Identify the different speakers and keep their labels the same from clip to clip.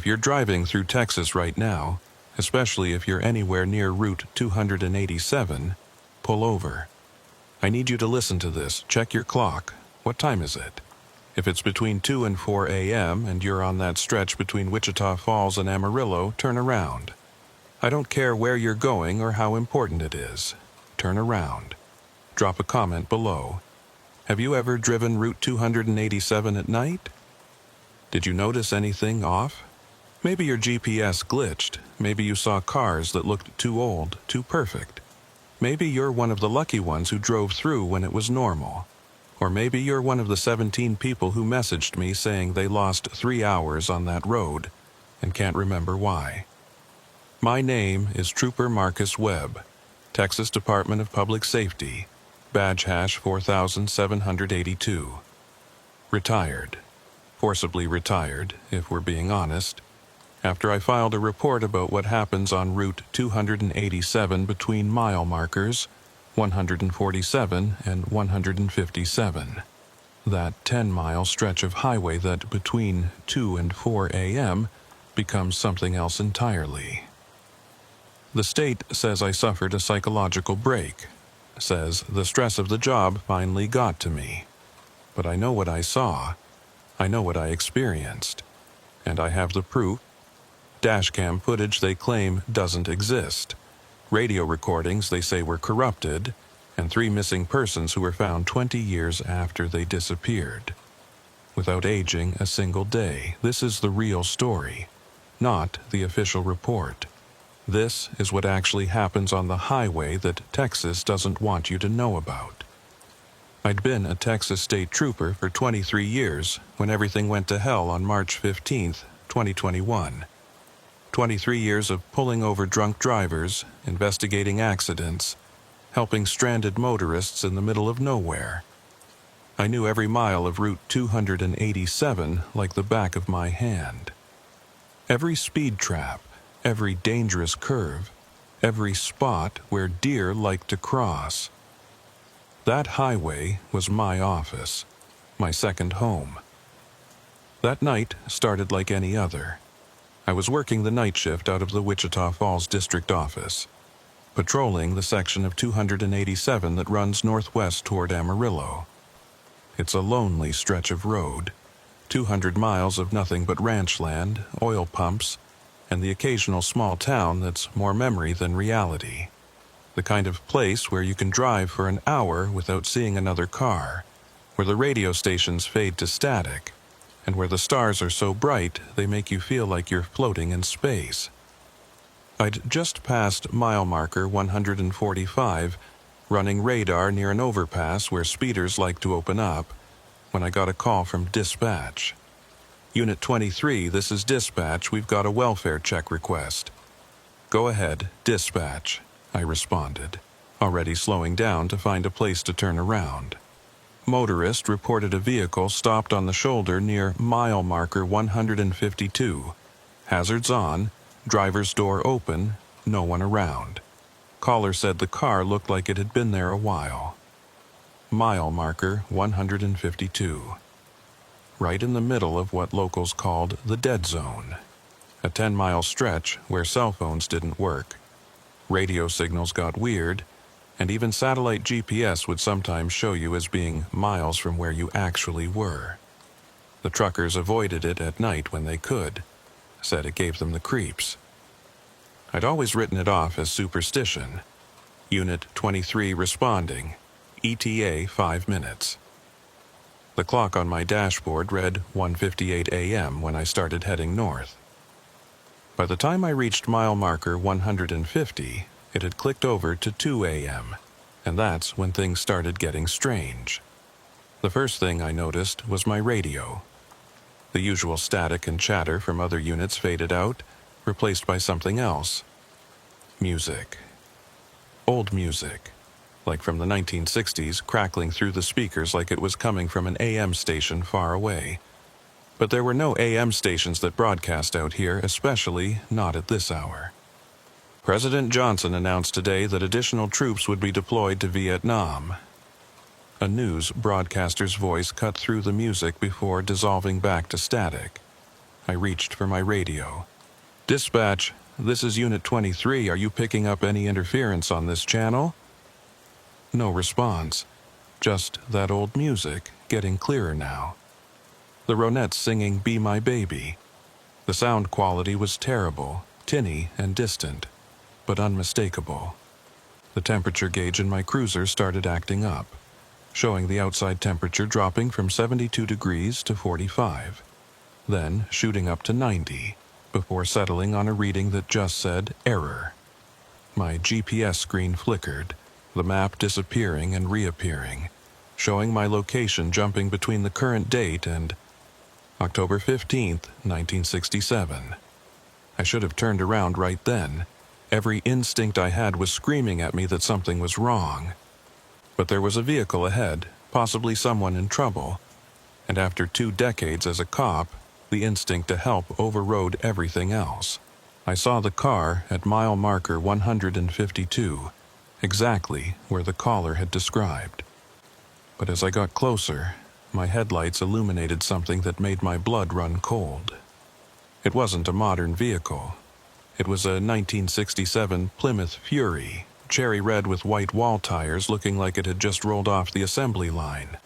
Speaker 1: If you're driving through Texas right now, especially if you're anywhere near Route 287, pull over. I need you to listen to this. Check your clock. What time is it? If it's between 2 and 4 a.m. and you're on that stretch between Wichita Falls and Amarillo, turn around. I don't care where you're going or how important it is. Turn around. Drop a comment below. Have you ever driven Route 287 at night? Did you notice anything off? Maybe your GPS glitched. Maybe you saw cars that looked too old, too perfect. Maybe you're one of the lucky ones who drove through when it was normal. Or maybe you're one of the 17 people who messaged me saying they lost 3 hours on that road and can't remember why. My name is Trooper Marcus Webb, Texas Department of Public Safety, badge hash 4782. Retired. Forcibly retired, if we're being honest, after I filed a report about what happens on Route 287 between mile markers 147 and 157. That 10-mile stretch of highway that between 2 and 4 a.m. becomes something else entirely. The state says I suffered a psychological break, says the stress of the job finally got to me. But I know what I saw, I know what I experienced, and I have the proof. Dashcam footage they claim doesn't exist, radio recordings they say were corrupted, and 3 missing persons who were found 20 years after they disappeared. Without aging a single day, this is the real story, not the official report. This is what actually happens on the highway that Texas doesn't want you to know about. I'd been a Texas state trooper for 23 years when everything went to hell on March 15, 2021. 23 years of pulling over drunk drivers, investigating accidents, helping stranded motorists in the middle of nowhere. I knew every mile of Route 287 like the back of my hand. Every speed trap, every dangerous curve, every spot where deer like to cross. That highway was my office, my second home. That night started like any other. I was working the night shift out of the Wichita Falls district office, patrolling the section of 287 that runs northwest toward Amarillo. It's a lonely stretch of road, 200 miles of nothing but ranch land, oil pumps, and the occasional small town that's more memory than reality. The kind of place where you can drive for an hour without seeing another car, where the radio stations fade to static, and where the stars are so bright they make you feel like you're floating in space. I'd just passed mile marker 145, running radar near an overpass where speeders like to open up, when I got a call from dispatch. Unit 23, this is dispatch, we've got a welfare check request. Go ahead, dispatch, I responded, already slowing down to find a place to turn around. Motorist reported a vehicle stopped on the shoulder near mile marker 152. Hazards on, driver's door open, no one around. Caller said the car looked like it had been there a while. Mile marker 152. Right in the middle of what locals called the dead zone. A 10-mile stretch where cell phones didn't work. Radio signals got weird, and even satellite GPS would sometimes show you as being miles from where you actually were. The truckers avoided it at night when they could, said it gave them the creeps. I'd always written it off as superstition. Unit 23 responding, ETA 5 minutes. The clock on my dashboard read 1:58 a.m. when I started heading north. By the time I reached mile marker 150, it had clicked over to 2 a.m., and that's when things started getting strange. The first thing I noticed was my radio. The usual static and chatter from other units faded out, replaced by something else. Music. Old music, like from the 1960s, crackling through the speakers like it was coming from an AM station far away. But there were no AM stations that broadcast out here, especially not at this hour. President Johnson announced today that additional troops would be deployed to Vietnam. A news broadcaster's voice cut through the music before dissolving back to static. I reached for my radio. "Dispatch, this is Unit 23. Are you picking up any interference on this channel?" No response. Just that old music, getting clearer now. The Ronettes singing "Be My Baby." The sound quality was terrible, tinny and distant, but unmistakable. The temperature gauge in my cruiser started acting up, showing the outside temperature dropping from 72 degrees to 45, then shooting up to 90, before settling on a reading that just said "error." My GPS screen flickered, the map disappearing and reappearing, showing my location jumping between the current date and October 15th, 1967. I should have turned around right then. Every instinct I had was screaming at me that something was wrong. But there was a vehicle ahead, possibly someone in trouble, and after 2 decades as a cop, the instinct to help overrode everything else. I saw the car at mile marker 152, exactly where the caller had described. But as I got closer, my headlights illuminated something that made my blood run cold. It wasn't a modern vehicle. It was a 1967 Plymouth Fury, cherry red with white wall tires looking like it had just rolled off the assembly line.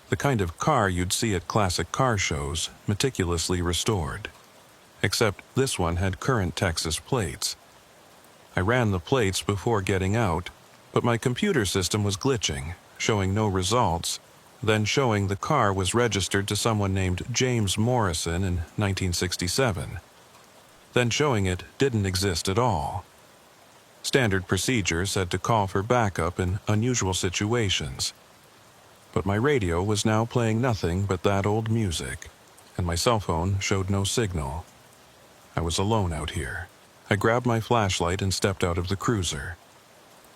Speaker 1: The kind of car you'd see at classic car shows, meticulously restored. Except this one had current Texas plates. I ran the plates before getting out, but my computer system was glitching, showing no results, then showing the car was registered to someone named James Morrison in 1967, then showing it didn't exist at all. Standard procedure said to call for backup in unusual situations. But my radio was now playing nothing but that old music, and my cell phone showed no signal. I was alone out here. I grabbed my flashlight and stepped out of the cruiser.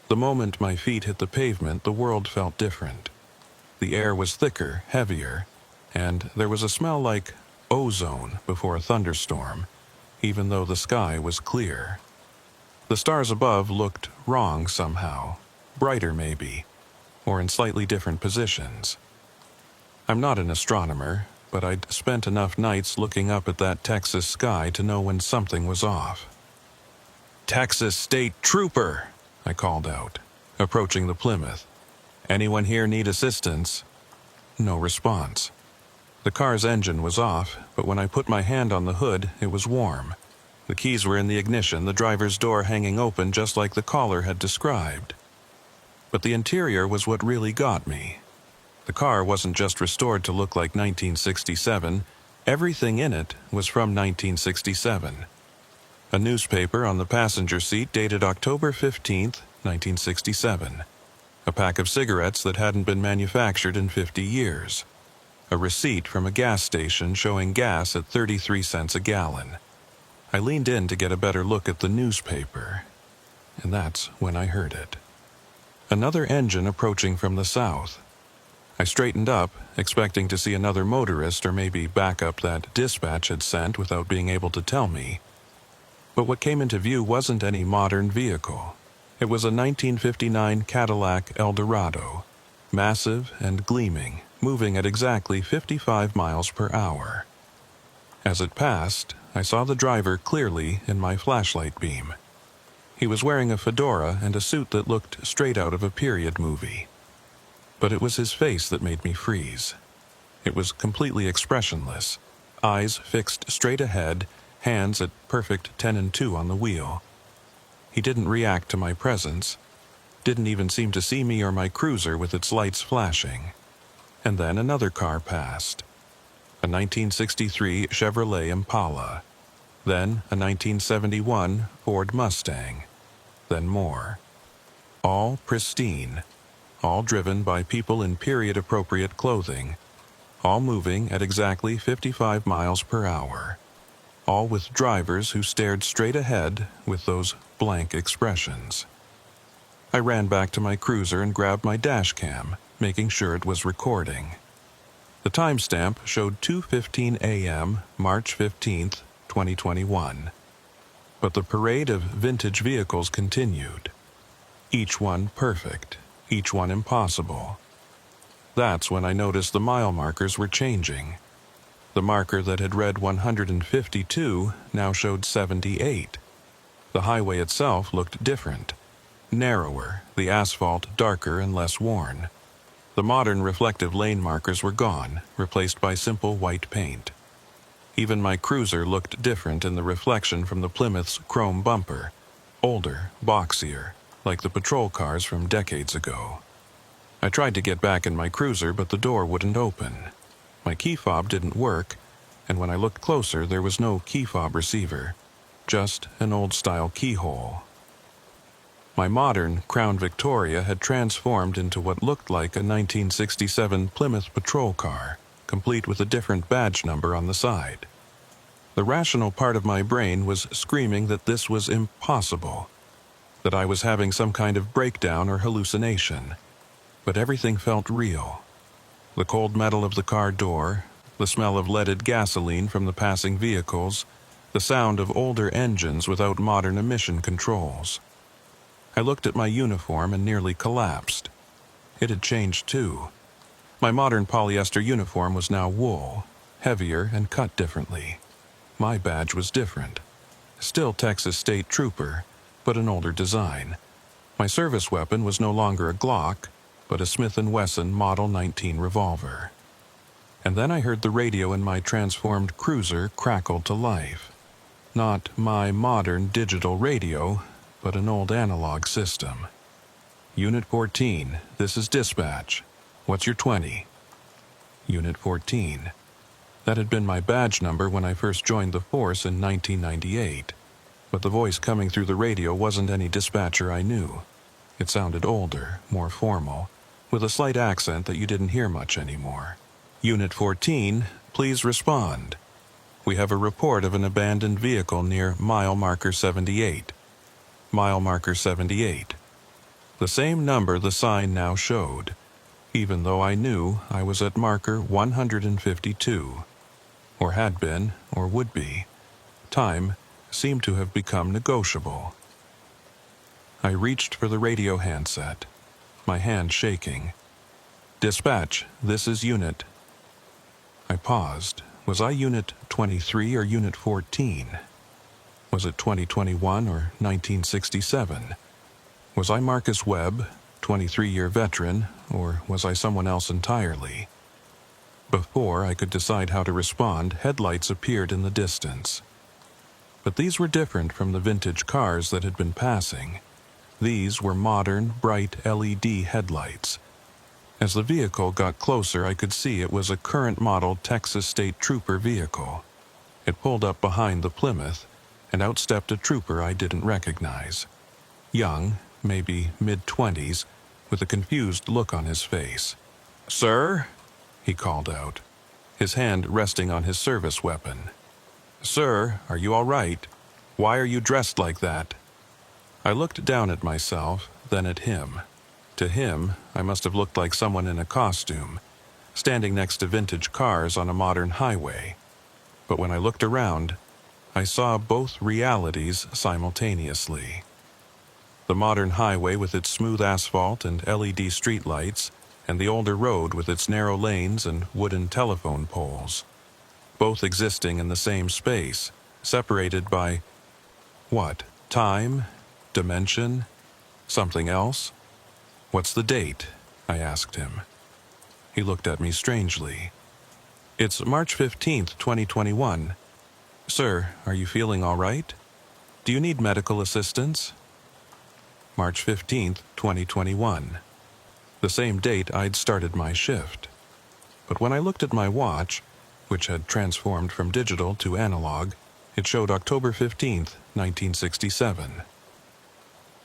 Speaker 1: The moment my feet hit the pavement, the world felt different. The air was thicker, heavier, and there was a smell like ozone before a thunderstorm, even though the sky was clear. The stars above looked wrong somehow, brighter maybe, or in slightly different positions. I'm not an astronomer, but I'd spent enough nights looking up at that Texas sky to know when something was off. "Texas State Trooper!" I called out, approaching the Plymouth. "Anyone here need assistance?" No response. The car's engine was off, but when I put my hand on the hood, it was warm. The keys were in the ignition, the driver's door hanging open just like the caller had described. But the interior was what really got me. The car wasn't just restored to look like 1967, everything in it was from 1967. A newspaper on the passenger seat dated October 15th, 1967. A pack of cigarettes that hadn't been manufactured in 50 years. A receipt from a gas station showing gas at 33 cents a gallon. I leaned in to get a better look at the newspaper, and that's when I heard it. Another engine approaching from the south. I straightened up, expecting to see another motorist or maybe backup that dispatch had sent without being able to tell me. But what came into view wasn't any modern vehicle. It was a 1959 Cadillac Eldorado, massive and gleaming, moving at exactly 55 miles per hour. As it passed, I saw the driver clearly in my flashlight beam. He was wearing a fedora and a suit that looked straight out of a period movie. But it was his face that made me freeze. It was completely expressionless, eyes fixed straight ahead, hands at perfect 10 and 2 on the wheel. He didn't react to my presence, didn't even seem to see me or my cruiser with its lights flashing. And then another car passed. A 1963 Chevrolet Impala. Then a 1971 Ford Mustang. Then more. All pristine. All driven by people in period-appropriate clothing. All moving at exactly 55 miles per hour. All with drivers who stared straight ahead with those blank expressions. I ran back to my cruiser and grabbed my dash cam, making sure it was recording. The timestamp showed 2:15 a.m., March 15th, 2021. But the parade of vintage vehicles continued. Each one perfect, each one impossible. That's when I noticed the mile markers were changing. The marker that had read 152 now showed 78. The highway itself looked different. Narrower, the asphalt darker and less worn. The modern reflective lane markers were gone, replaced by simple white paint. Even my cruiser looked different in the reflection from the Plymouth's chrome bumper, older, boxier, like the patrol cars from decades ago. I tried to get back in my cruiser, but the door wouldn't open. My key fob didn't work, and when I looked closer, there was no key fob receiver, just an old-style keyhole. My modern Crown Victoria had transformed into what looked like a 1967 Plymouth patrol car, complete with a different badge number on the side. The rational part of my brain was screaming that this was impossible, that I was having some kind of breakdown or hallucination. But everything felt real. The cold metal of the car door, the smell of leaded gasoline from the passing vehicles, the sound of older engines without modern emission controls. I looked at my uniform and nearly collapsed. It had changed too. My modern polyester uniform was now wool, heavier and cut differently. My badge was different. Still Texas State Trooper, but an older design. My service weapon was no longer a Glock, but a Smith & Wesson Model 19 revolver. And then I heard the radio in my transformed cruiser crackle to life. Not my modern digital radio, but an old analog system. Unit 14, this is dispatch. What's your 20? Unit 14. That had been my badge number when I first joined the force in 1998. But the voice coming through the radio wasn't any dispatcher I knew. It sounded older, more formal, with a slight accent that you didn't hear much anymore. Unit 14, please respond. We have a report of an abandoned vehicle near mile marker 78. Mile marker 78. The same number the sign now showed, even though I knew I was at marker 152. Or had been, or would be. Time seemed to have become negotiable. I reached for the radio handset, my hand shaking. Dispatch, this is Unit. I paused. Was I Unit 23 or Unit 14? Was it 2021 or 1967? Was I Marcus Webb, 23-year veteran, or was I someone else entirely? Before I could decide how to respond, headlights appeared in the distance. But these were different from the vintage cars that had been passing. These were modern, bright LED headlights. As the vehicle got closer, I could see it was a current model Texas State Trooper vehicle. It pulled up behind the Plymouth, and out stepped a trooper I didn't recognize. Young, maybe mid-20s, with a confused look on his face. "Sir?" he called out, his hand resting on his service weapon. "Sir, are you all right? Why are you dressed like that?" I looked down at myself, then at him. To him, I must have looked like someone in a costume, standing next to vintage cars on a modern highway. But when I looked around, I saw both realities simultaneously. The modern highway with its smooth asphalt and LED streetlights, and the older road with its narrow lanes and wooden telephone poles. Both existing in the same space, separated by what? Time? Dimension? Something else? "What's the date?" I asked him. He looked at me strangely. "It's March 15th, 2021. Sir, are you feeling all right? Do you need medical assistance?" March 15th, 2021. The same date I'd started my shift. But when I looked at my watch, which had transformed from digital to analog, it showed October 15th, 1967.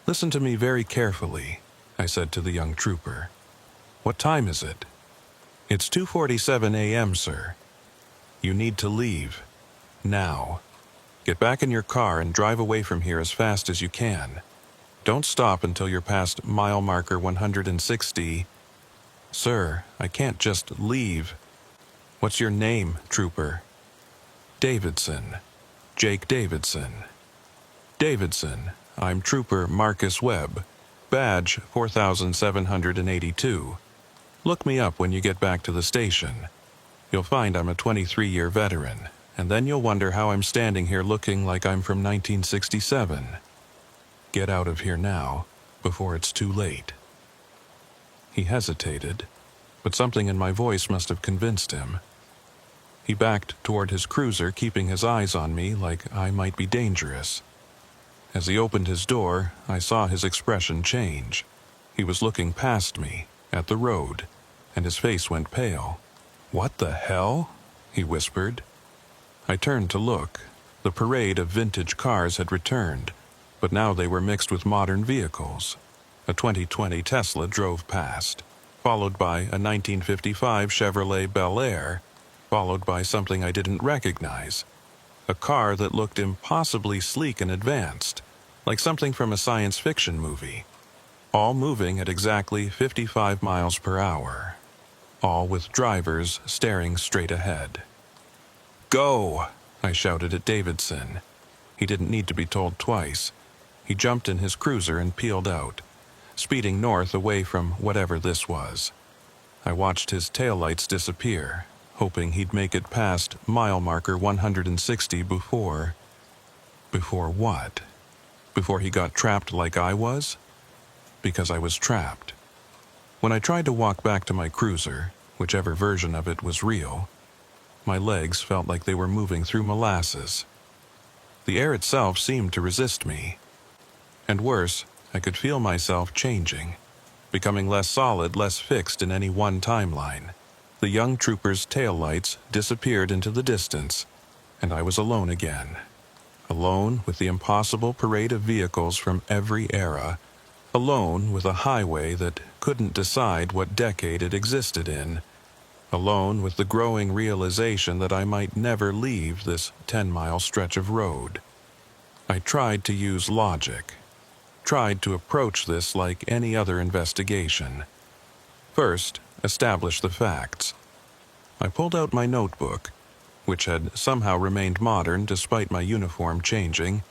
Speaker 1: "Listen to me very carefully," I said to the young trooper. "What time is it?" "It's 2:47 a.m., sir. You need to leave. Now. Get back in your car and drive away from here as fast as you can. Don't stop until you're past mile marker 160. "Sir, I can't just leave." "What's your name, trooper?" "Davidson. Jake Davidson." "Davidson, I'm Trooper Marcus Webb. Badge 4782. Look me up when you get back to the station." You'll find I'm a 23-year veteran, and then you'll wonder how I'm standing here looking like I'm from 1967. Get out of here now, before it's too late." He hesitated, but something in my voice must have convinced him. He backed toward his cruiser, keeping his eyes on me like I might be dangerous. As he opened his door, I saw his expression change. He was looking past me, at the road, and his face went pale. "What the hell?" he whispered. I turned to look. The parade of vintage cars had returned, but now they were mixed with modern vehicles. A 2020 Tesla drove past, followed by a 1955 Chevrolet Bel Air, followed by something I didn't recognize. A car that looked impossibly sleek and advanced, like something from a science fiction movie. All moving at exactly 55 miles per hour. All with drivers staring straight ahead. "Go!" I shouted at Davidson. He didn't need to be told twice. He jumped in his cruiser and peeled out, speeding north away from whatever this was. I watched his taillights disappear, hoping he'd make it past mile marker 160 before... Before what? Before he got trapped like I was? Because I was trapped. When I tried to walk back to my cruiser, whichever version of it was real, my legs felt like they were moving through molasses. The air itself seemed to resist me. And worse, I could feel myself changing, becoming less solid, less fixed in any one timeline. The young trooper's taillights disappeared into the distance, and I was alone again. Alone with the impossible parade of vehicles from every era. Alone with a highway that couldn't decide what decade it existed in. Alone with the growing realization that I might never leave this 10-mile stretch of road. I tried to use logic. Tried to approach this like any other investigation. First, establish the facts. I pulled out my notebook, which had somehow remained modern despite my uniform changing,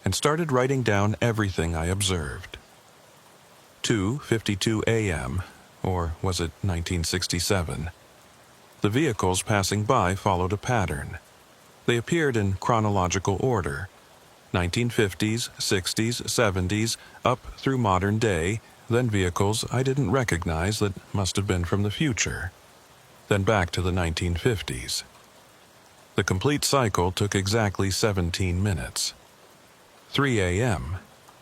Speaker 1: and started writing down everything I observed. 2:52 a.m., or was it 1967? The vehicles passing by followed a pattern. They appeared in chronological order. 1950s, 60s, 70s, up through modern day, then vehicles I didn't recognize that must have been from the future. Then back to the 1950s. The complete cycle took exactly 17 minutes. 3 a.m.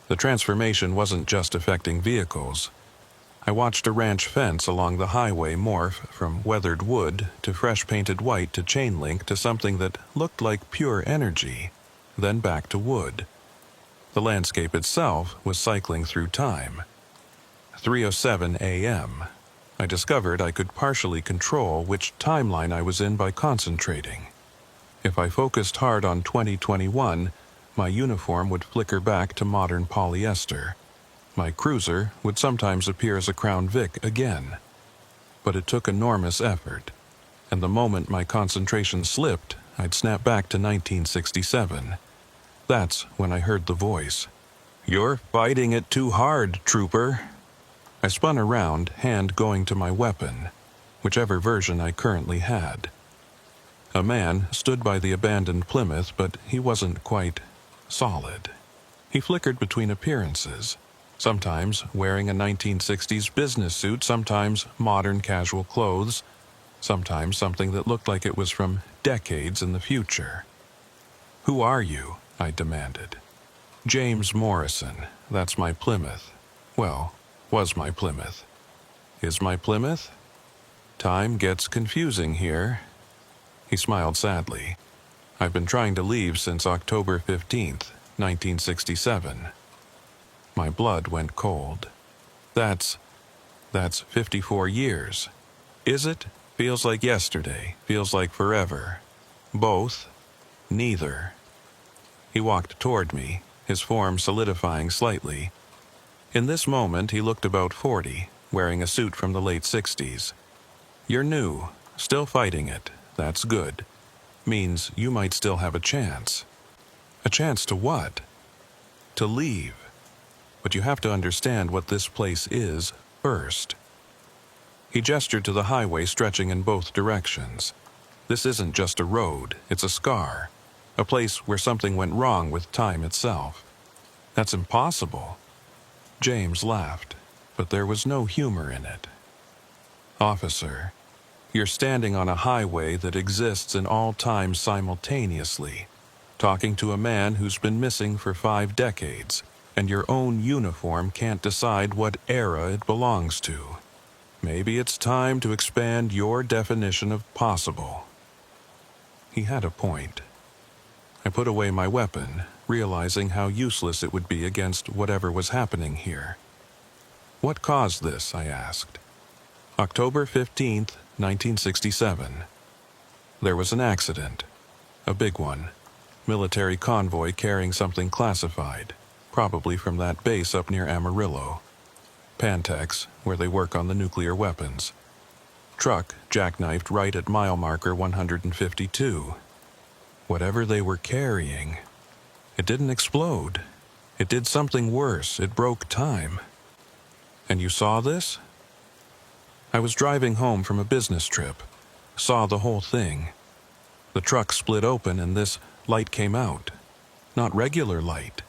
Speaker 1: The transformation wasn't just affecting vehicles. I watched a ranch fence along the highway morph from weathered wood to fresh-painted white to chain link to something that looked like pure energy, then back to wood. The landscape itself was cycling through time. 3:07 a.m. I discovered I could partially control which timeline I was in by concentrating. If I focused hard on 2021, my uniform would flicker back to modern polyester. My cruiser would sometimes appear as a Crown Vic again. But it took enormous effort, and the moment my concentration slipped, I'd snap back to 1967. That's when I heard the voice. "You're fighting it too hard, trooper." I spun around, hand going to my weapon, whichever version I currently had. A man stood by the abandoned Plymouth, but he wasn't quite solid. He flickered between appearances, sometimes wearing a 1960s business suit, sometimes modern casual clothes, sometimes something that looked like it was from decades in the future. "Who are you?" I demanded. "James Morrison, that's my Plymouth. Well, was my Plymouth. Is my Plymouth? Time gets confusing here." He smiled sadly. "I've been trying to leave since October 15th, 1967. My blood went cold. That's 54 years. Is it? Feels like yesterday. Feels like forever. Both? Neither. He walked toward me, his form solidifying slightly. In this moment, he looked about 40, wearing a suit from the late 60s. "You're new, still fighting it. That's good. Means you might still have a chance." "A chance to what?" "To leave. But you have to understand what this place is first." He gestured to the highway stretching in both directions. This isn't just a road, it's a scar. A place where something went wrong with time itself. That's impossible. James laughed, but there was no humor in it. Officer, you're standing on a highway that exists in all time simultaneously, talking to a man who's been missing for 5 decades, and your own uniform can't decide what era it belongs to. Maybe it's time to expand your definition of possible. He had a point. I put away my weapon, realizing how useless it would be against whatever was happening here. What caused this? I asked. October 15th, 1967. There was an accident. A big one. Military convoy carrying something classified, probably from that base up near Amarillo. Pantex, where they work on the nuclear weapons. Truck jackknifed right at mile marker 152. Whatever they were carrying, it didn't explode. It did something worse. It broke time. And you saw this? I was driving home from a business trip. Saw the whole thing. The truck split open and this light came out. Not regular light.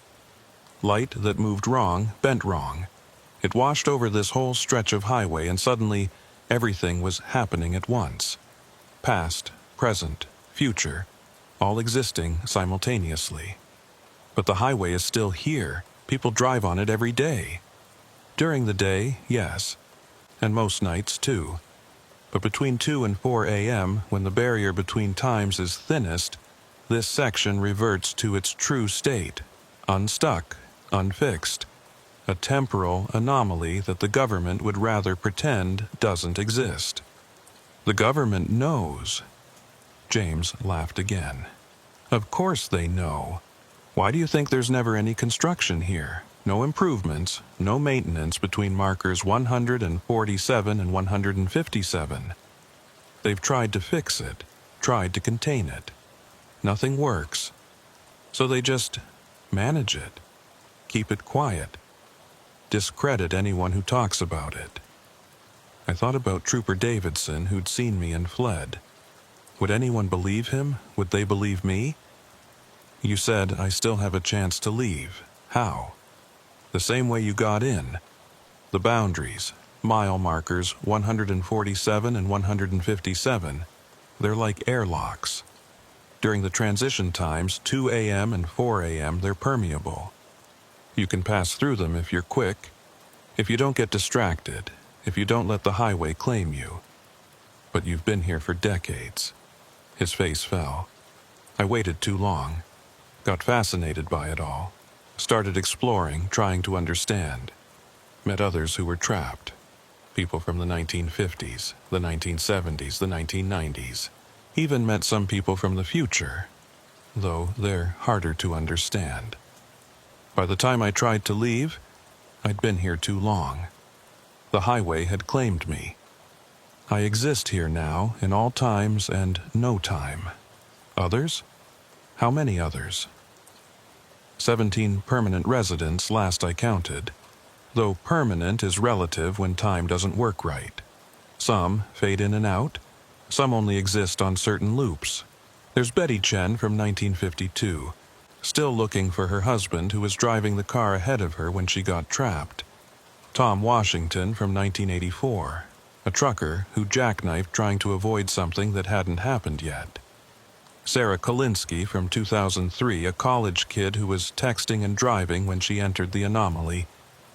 Speaker 1: Light that moved wrong, bent wrong. It washed over this whole stretch of highway and suddenly everything was happening at once. Past, present, future, all existing simultaneously. But the highway is still here. People drive on it every day. During the day, yes. And most nights, too. But between 2 and 4 a.m., when the barrier between times is thinnest, this section reverts to its true state, unstuck, unfixed, a temporal anomaly that the government would rather pretend doesn't exist. The government knows. James laughed again. Of course they know. Why do you think there's never any construction here? No improvements, no maintenance between markers 147 and 157. They've tried to fix it, tried to contain it. Nothing works. So they just manage it, keep it quiet, discredit anyone who talks about it. I thought about Trooper Davidson, who'd seen me and fled. Would anyone believe him? Would they believe me? You said I still have a chance to leave. How? The same way you got in. The boundaries, mile markers 147 and 157, they're like airlocks. During the transition times, 2 a.m. and 4 a.m., they're permeable. You can pass through them if you're quick, if you don't get distracted, if you don't let the highway claim you. But you've been here for decades. His face fell. I waited too long. Got fascinated by it all. Started exploring, trying to understand. Met others who were trapped. People from the 1950s, the 1970s, the 1990s. Even met some people from the future, though they're harder to understand. By the time I tried to leave, I'd been here too long. The highway had claimed me. I exist here now, in all times and no time. Others? How many others? 17 permanent residents last I counted, though permanent is relative when time doesn't work right. Some fade in and out, some only exist on certain loops. There's Betty Chen from 1952, still looking for her husband who was driving the car ahead of her when she got trapped. Tom Washington from 1984, a trucker who jackknifed trying to avoid something that hadn't happened yet. Sarah Kalinsky from 2003, a college kid who was texting and driving when she entered the anomaly.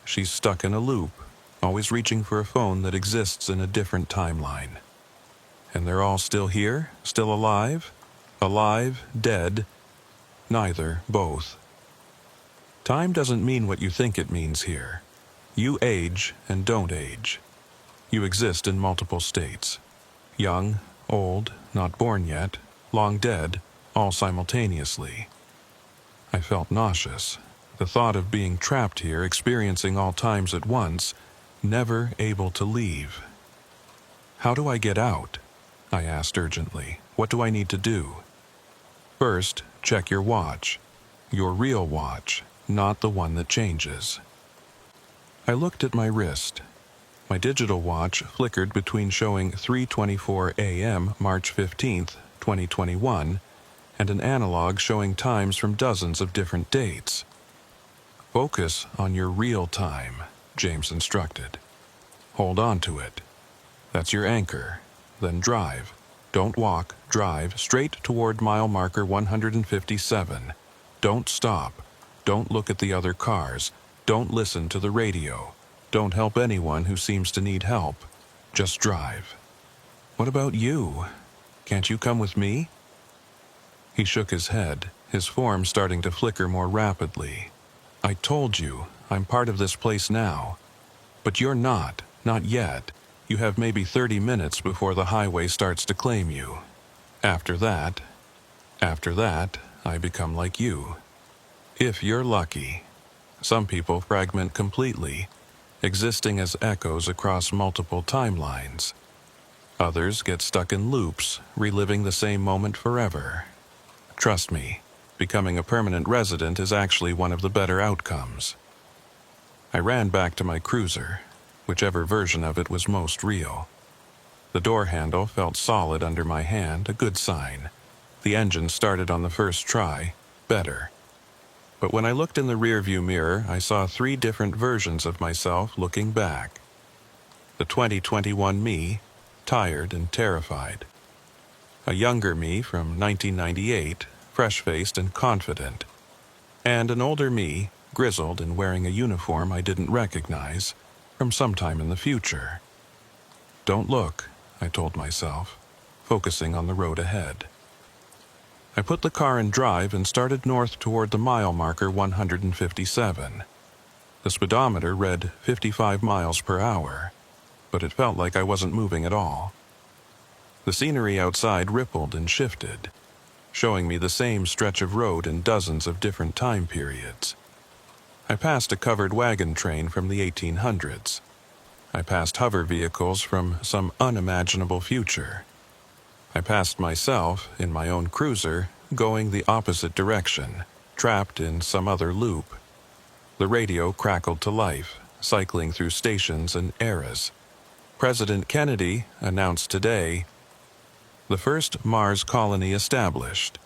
Speaker 1: She's stuck in a loop, always reaching for a phone that exists in a different timeline. And they're all still here? Still alive? Alive? Dead? Neither. Both. Time doesn't mean what you think it means here. You age and don't age. You exist in multiple states. Young, old, not born yet, long dead, all simultaneously. I felt nauseous. The thought of being trapped here, experiencing all times at once, never able to leave. How do I get out? I asked urgently. What do I need to do? First, check your watch. Your real watch, not the one that changes. I looked at my wrist. My digital watch flickered between showing 3:24 a.m. March 15th, 2021, and an analog showing times from dozens of different dates. Focus on your real time, James instructed. Hold on to it. That's your anchor. Then drive. Don't walk, drive straight toward mile marker 157. Don't stop. Don't look at the other cars. Don't listen to the radio. Don't help anyone who seems to need help. Just drive. What about you? Can't you come with me? He shook his head, his form starting to flicker more rapidly. I told you, I'm part of this place now. But you're not yet. You have maybe 30 minutes before the highway starts to claim you. After that, I become like you. If you're lucky. Some people fragment completely, existing as echoes across multiple timelines. Others get stuck in loops, reliving the same moment forever. Trust me, becoming a permanent resident is actually one of the better outcomes. I ran back to my cruiser, whichever version of it was most real. The door handle felt solid under my hand, a good sign. The engine started on the first try, better. But when I looked in the rearview mirror, I saw 3 different versions of myself looking back. The 2021 me, tired and terrified. A younger me from 1998, fresh-faced and confident. And an older me, grizzled and wearing a uniform I didn't recognize, from sometime in the future. Don't look, I told myself, focusing on the road ahead. I put the car in drive and started north toward the mile marker 157. The speedometer read 55 miles per hour, but it felt like I wasn't moving at all. The scenery outside rippled and shifted, showing me the same stretch of road in dozens of different time periods. I passed a covered wagon train from the 1800s. I passed hover vehicles from some unimaginable future. I passed myself, in my own cruiser, going the opposite direction, trapped in some other loop. The radio crackled to life, cycling through stations and eras. President Kennedy announced today, the first Mars colony established.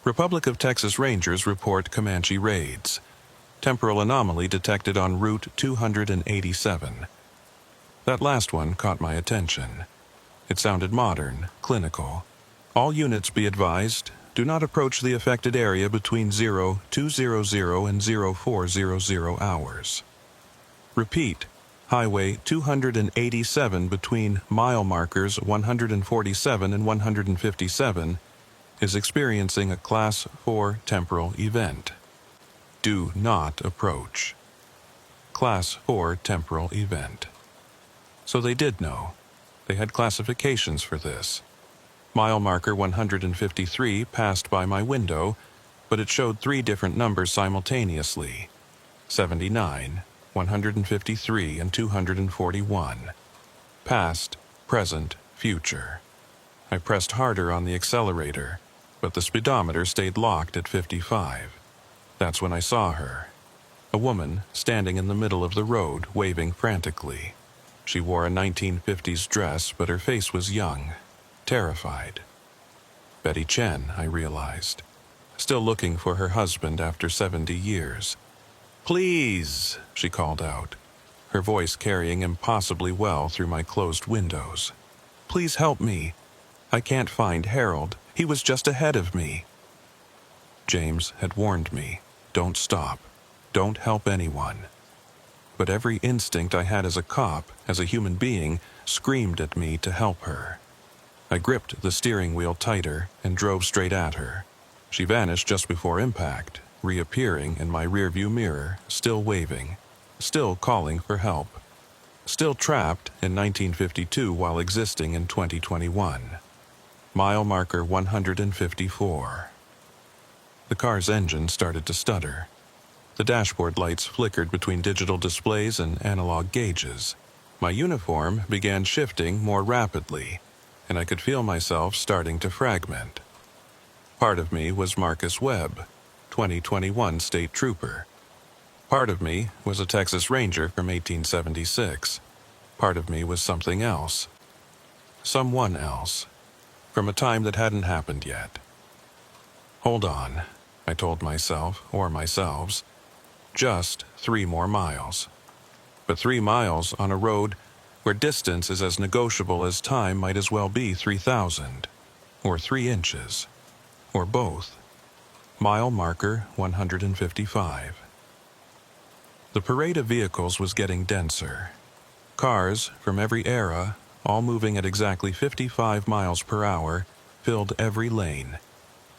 Speaker 1: Republic of Texas Rangers report Comanche raids. Temporal anomaly detected on Route 287. That last one caught my attention. It sounded modern, clinical. All units be advised, do not approach the affected area between 0200 and 0400 hours. Repeat, Highway 287 between mile markers 147 and 157 is experiencing a Class 4 temporal event. Do not approach. Class 4 temporal event. So they did know. They had classifications for this. Mile marker 153 passed by my window, but it showed 3 different numbers simultaneously. 79, 153, and 241. Past, present, future. I pressed harder on the accelerator, but the speedometer stayed locked at 55. That's when I saw her. A woman standing in the middle of the road, waving frantically. She wore a 1950s dress, but her face was young, terrified. Betty Chen, I realized, still looking for her husband after 70 years. Please, she called out, her voice carrying impossibly well through my closed windows. Please help me. I can't find Harold. He was just ahead of me. James had warned me, don't stop. Don't help anyone. But every instinct I had as a cop, as a human being, screamed at me to help her. I gripped the steering wheel tighter and drove straight at her. She vanished just before impact, reappearing in my rearview mirror, still waving, still calling for help, still trapped in 1952 while existing in 2021. Mile marker 154. The car's engine started to stutter. The dashboard lights flickered between digital displays and analog gauges. My uniform began shifting more rapidly, and I could feel myself starting to fragment. Part of me was Marcus Webb, 2021 State Trooper. Part of me was a Texas Ranger from 1876. Part of me was something else. Someone else. from a time that hadn't happened yet. Hold on, I told myself, or myselves. Just 3 more miles. But 3 miles on a road where distance is as negotiable as time might as well be 3,000, or 3 inches, or both. Mile marker 155. The parade of vehicles was getting denser. Cars from every era, all moving at exactly 55 miles per hour, filled every lane,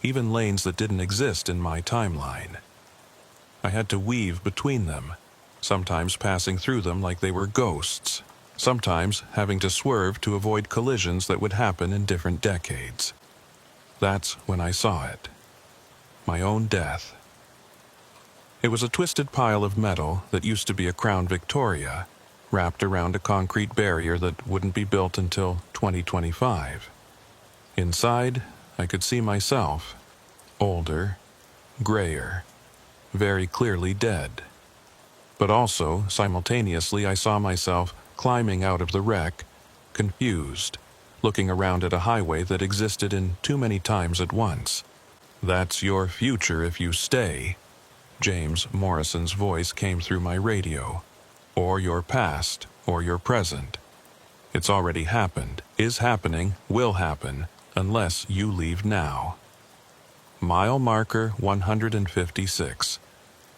Speaker 1: even lanes that didn't exist in my timeline. I had to weave between them, sometimes passing through them like they were ghosts, sometimes having to swerve to avoid collisions that would happen in different decades. That's when I saw it. My own death. It was a twisted pile of metal that used to be a Crown Victoria, wrapped around a concrete barrier that wouldn't be built until 2025. Inside, I could see myself, older, grayer, very clearly dead. But also, simultaneously, I saw myself climbing out of the wreck, confused, looking around at a highway that existed in too many times at once. "That's your future if you stay," James Morrison's voice came through my radio. "Or your past, or your present. It's already happened, is happening, will happen, unless you leave now." Mile marker 156.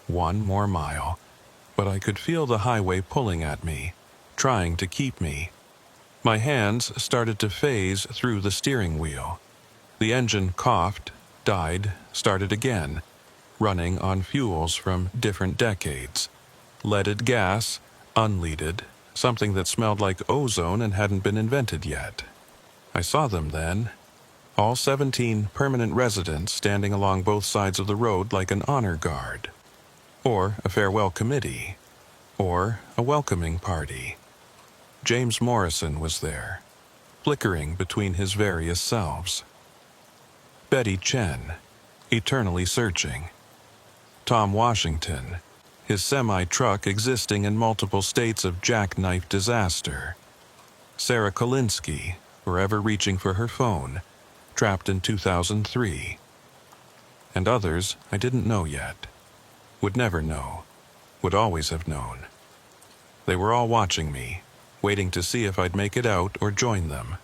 Speaker 1: 1 more mile. But I could feel the highway pulling at me, trying to keep me. My hands started to phase through the steering wheel. The engine coughed, died, started again, running on fuels from different decades. Leaded gas, unleaded, something that smelled like ozone and hadn't been invented yet. I saw them then. All 17 permanent residents standing along both sides of the road like an honor guard. Or a farewell committee. Or a welcoming party. James Morrison was there, flickering between his various selves. Betty Chen, eternally searching. Tom Washington, his semi-truck existing in multiple states of jackknife disaster. Sarah Kolinsky, forever reaching for her phone, trapped in 2003. And others I didn't know yet. Would never know. Would always have known. They were all watching me, waiting to see if I'd make it out or join them.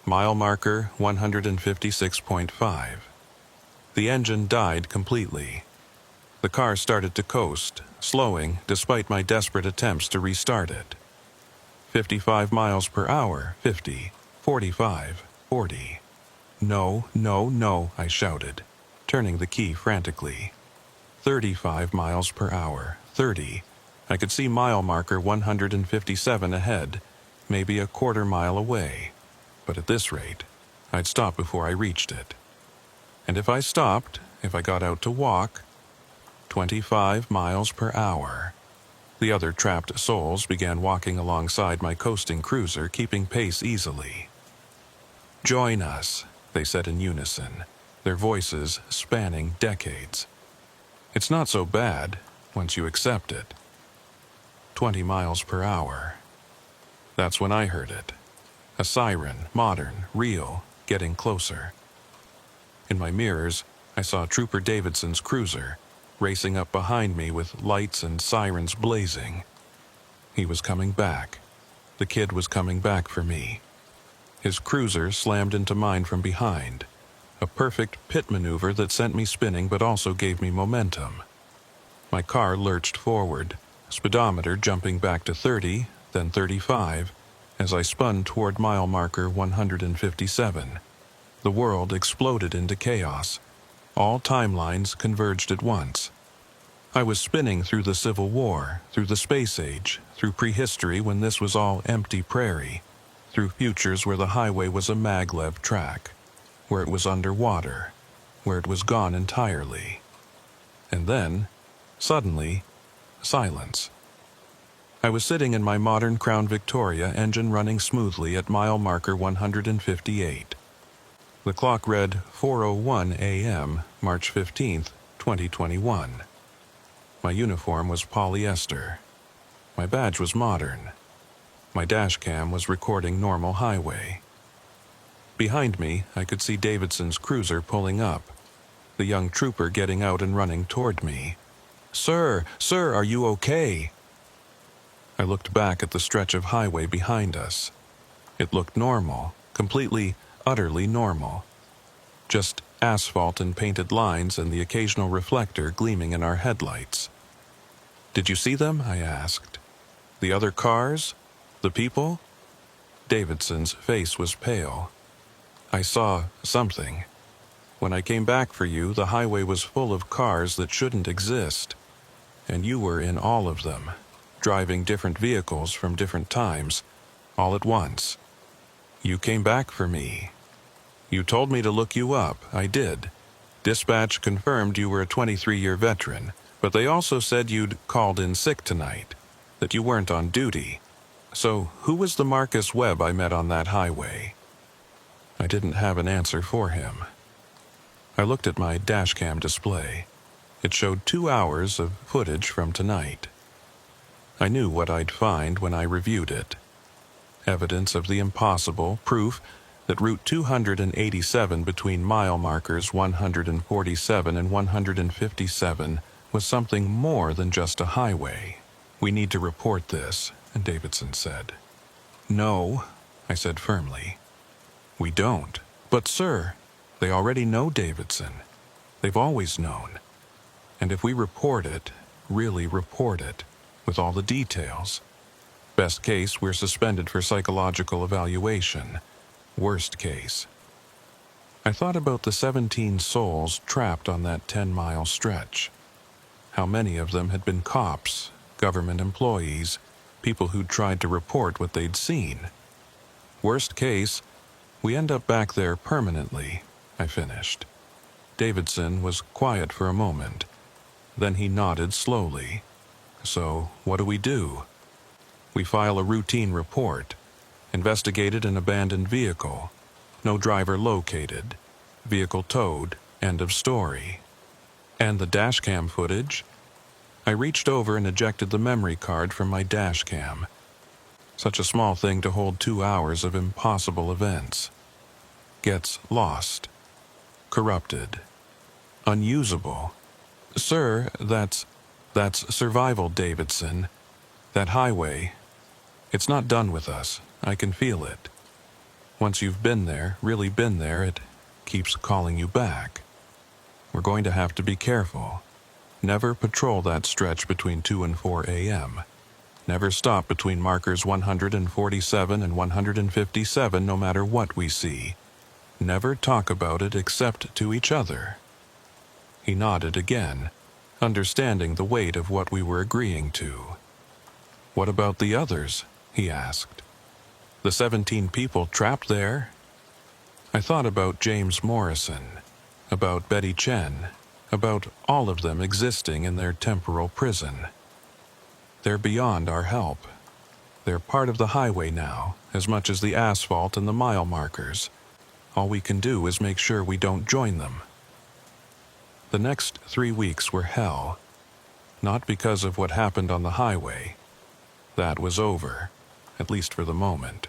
Speaker 1: Mile marker 156.5. The engine died completely. The car started to coast, slowing despite my desperate attempts to restart it. 55 miles per hour, 50, 45, 40. "No, no, no," I shouted, turning the key frantically. 35 miles per hour, 30. I could see mile marker 157 ahead, maybe a quarter mile away. But at this rate, I'd stop before I reached it. And if I stopped, if I got out to walk, 25 miles per hour. The other trapped souls began walking alongside my coasting cruiser, keeping pace easily. "Join us," they said in unison, their voices spanning decades. It's not so bad, once you accept it. 20 miles per hour. That's when I heard it. A siren, modern, real, getting closer. In my mirrors, I saw Trooper Davidson's cruiser, racing up behind me with lights and sirens blazing. He was coming back. The kid was coming back for me. His cruiser slammed into mine from behind, a perfect pit maneuver that sent me spinning but also gave me momentum. My car lurched forward, speedometer jumping back to 30, then 35, as I spun toward mile marker 157. The world exploded into chaos. All timelines converged at once. I was spinning through the Civil War, through the space age, through prehistory when this was all empty prairie, through futures where the highway was a maglev track, where it was underwater, where it was gone entirely. And then, suddenly, silence. I was sitting in my modern Crown Victoria, engine running smoothly at mile marker 158. The clock read 4:01 a.m., March 15th, 2021. My uniform was polyester. My badge was modern. My dash cam was recording normal highway. Behind me, I could see Davidson's cruiser pulling up, the young trooper getting out and running toward me. "Sir, sir, are you okay?" I looked back at the stretch of highway behind us. It looked normal, completely, utterly normal. Just asphalt and painted lines and the occasional reflector gleaming in our headlights. "Did you see them?" I asked. "The other cars? The people?" Davidson's face was pale. "I saw something. When I came back for you, the highway was full of cars that shouldn't exist. And you were in all of them, driving different vehicles from different times, all at once. You came back for me. You told me to look you up. I did. Dispatch confirmed you were a 23-year veteran, but they also said you'd called in sick tonight, that you weren't on duty. So who was the Marcus Webb I met on that highway?" I didn't have an answer for him. I looked at my dashcam display. It showed 2 hours of footage from tonight. I knew what I'd find when I reviewed it. Evidence of the impossible, proof that Route 287 between mile markers 147 and 157 was something more than just a highway. "We need to report this," Davidson said. "No," I said firmly. "We don't." "But sir, they already know Davidson. They've always known. And if we report it, really report it, with all the details. Best case, we're suspended for psychological evaluation. Worst case." I thought about the 17 souls trapped on that 10-mile stretch. How many of them had been cops, government employees, people who'd tried to report what they'd seen. Worst case, we end up back there permanently, I finished. Davidson was quiet for a moment. Then he nodded slowly. "So, what do we do?" "We file a routine report. Investigated an abandoned vehicle. No driver located. Vehicle towed. End of story." "And the dashcam footage?" I reached over and ejected the memory card from my dashcam. Such a small thing to hold 2 hours of impossible events. Gets lost. Corrupted. Unusable. "Sir, that's survival, Davidson. That highway, it's not done with us. I can feel it. Once you've been there, really been there, it keeps calling you back. We're going to have to be careful. Never patrol that stretch between 2 and 4 a.m. Never stop between markers 147 and 157 no matter what we see. Never talk about it except to each other." He nodded again, understanding the weight of what we were agreeing to. "What about the others?" he asked. "The 17 people trapped there?" I thought about James Morrison, about Betty Chen, about all of them existing in their temporal prison. They're beyond our help. They're part of the highway now, as much as the asphalt and the mile markers. All we can do is make sure we don't join them. The next 3 weeks were hell. Not because of what happened on the highway. That was over, at least for the moment.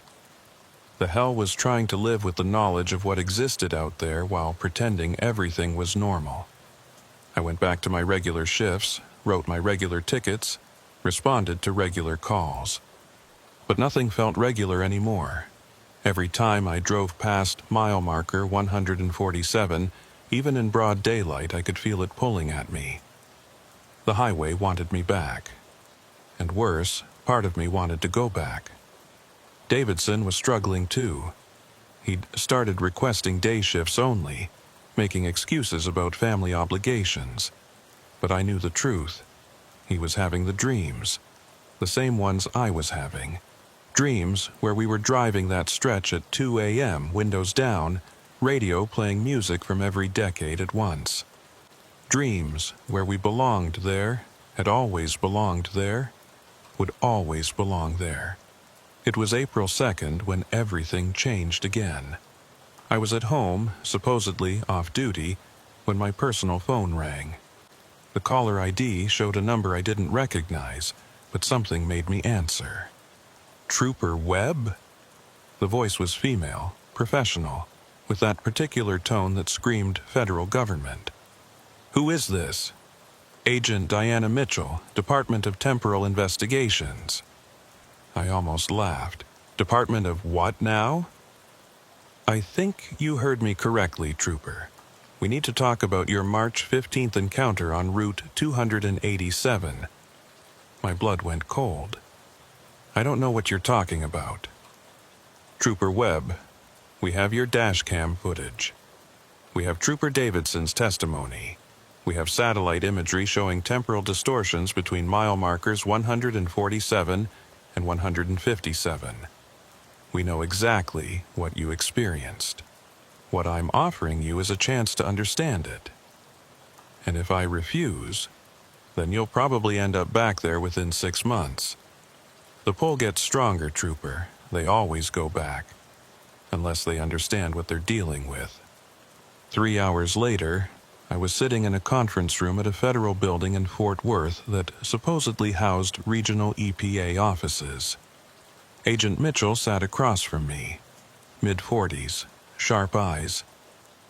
Speaker 1: The hell was trying to live with the knowledge of what existed out there while pretending everything was normal. I went back to my regular shifts, wrote my regular tickets, responded to regular calls. But nothing felt regular anymore. Every time I drove past mile marker 147, even in broad daylight, I could feel it pulling at me. The highway wanted me back. And worse, part of me wanted to go back. Davidson was struggling too. He'd started requesting day shifts only, making excuses about family obligations. But I knew the truth. He was having the dreams, the same ones I was having. Dreams where we were driving that stretch at 2 a.m., windows down, radio playing music from every decade at once. Dreams where we belonged there, had always belonged there, would always belong there. It was April 2nd when everything changed again. I was at home, supposedly off duty, when my personal phone rang. The caller ID showed a number I didn't recognize, but something made me answer. Trooper Webb? The voice was female, professional, with that particular tone that screamed federal government. "Who is this?" "Agent Diana Mitchell, Department of Temporal Investigations." I almost laughed. "Department of what now?" "I think you heard me correctly, Trooper. We need to talk about your March 15th encounter on Route 287. My blood went cold. "I don't know what you're talking about." "Trooper Webb, we have your dashcam footage. We have Trooper Davidson's testimony. We have satellite imagery showing temporal distortions between mile markers 147 and 157. We know exactly what you experienced. What I'm offering you is a chance to understand it. And if I refuse, then you'll probably end up back there within 6 months. The pull gets stronger, Trooper. They always go back, unless they understand what they're dealing with." 3 hours later, I was sitting in a conference room at a federal building in Fort Worth that supposedly housed regional EPA offices. Agent Mitchell sat across from me, mid-40s, sharp eyes,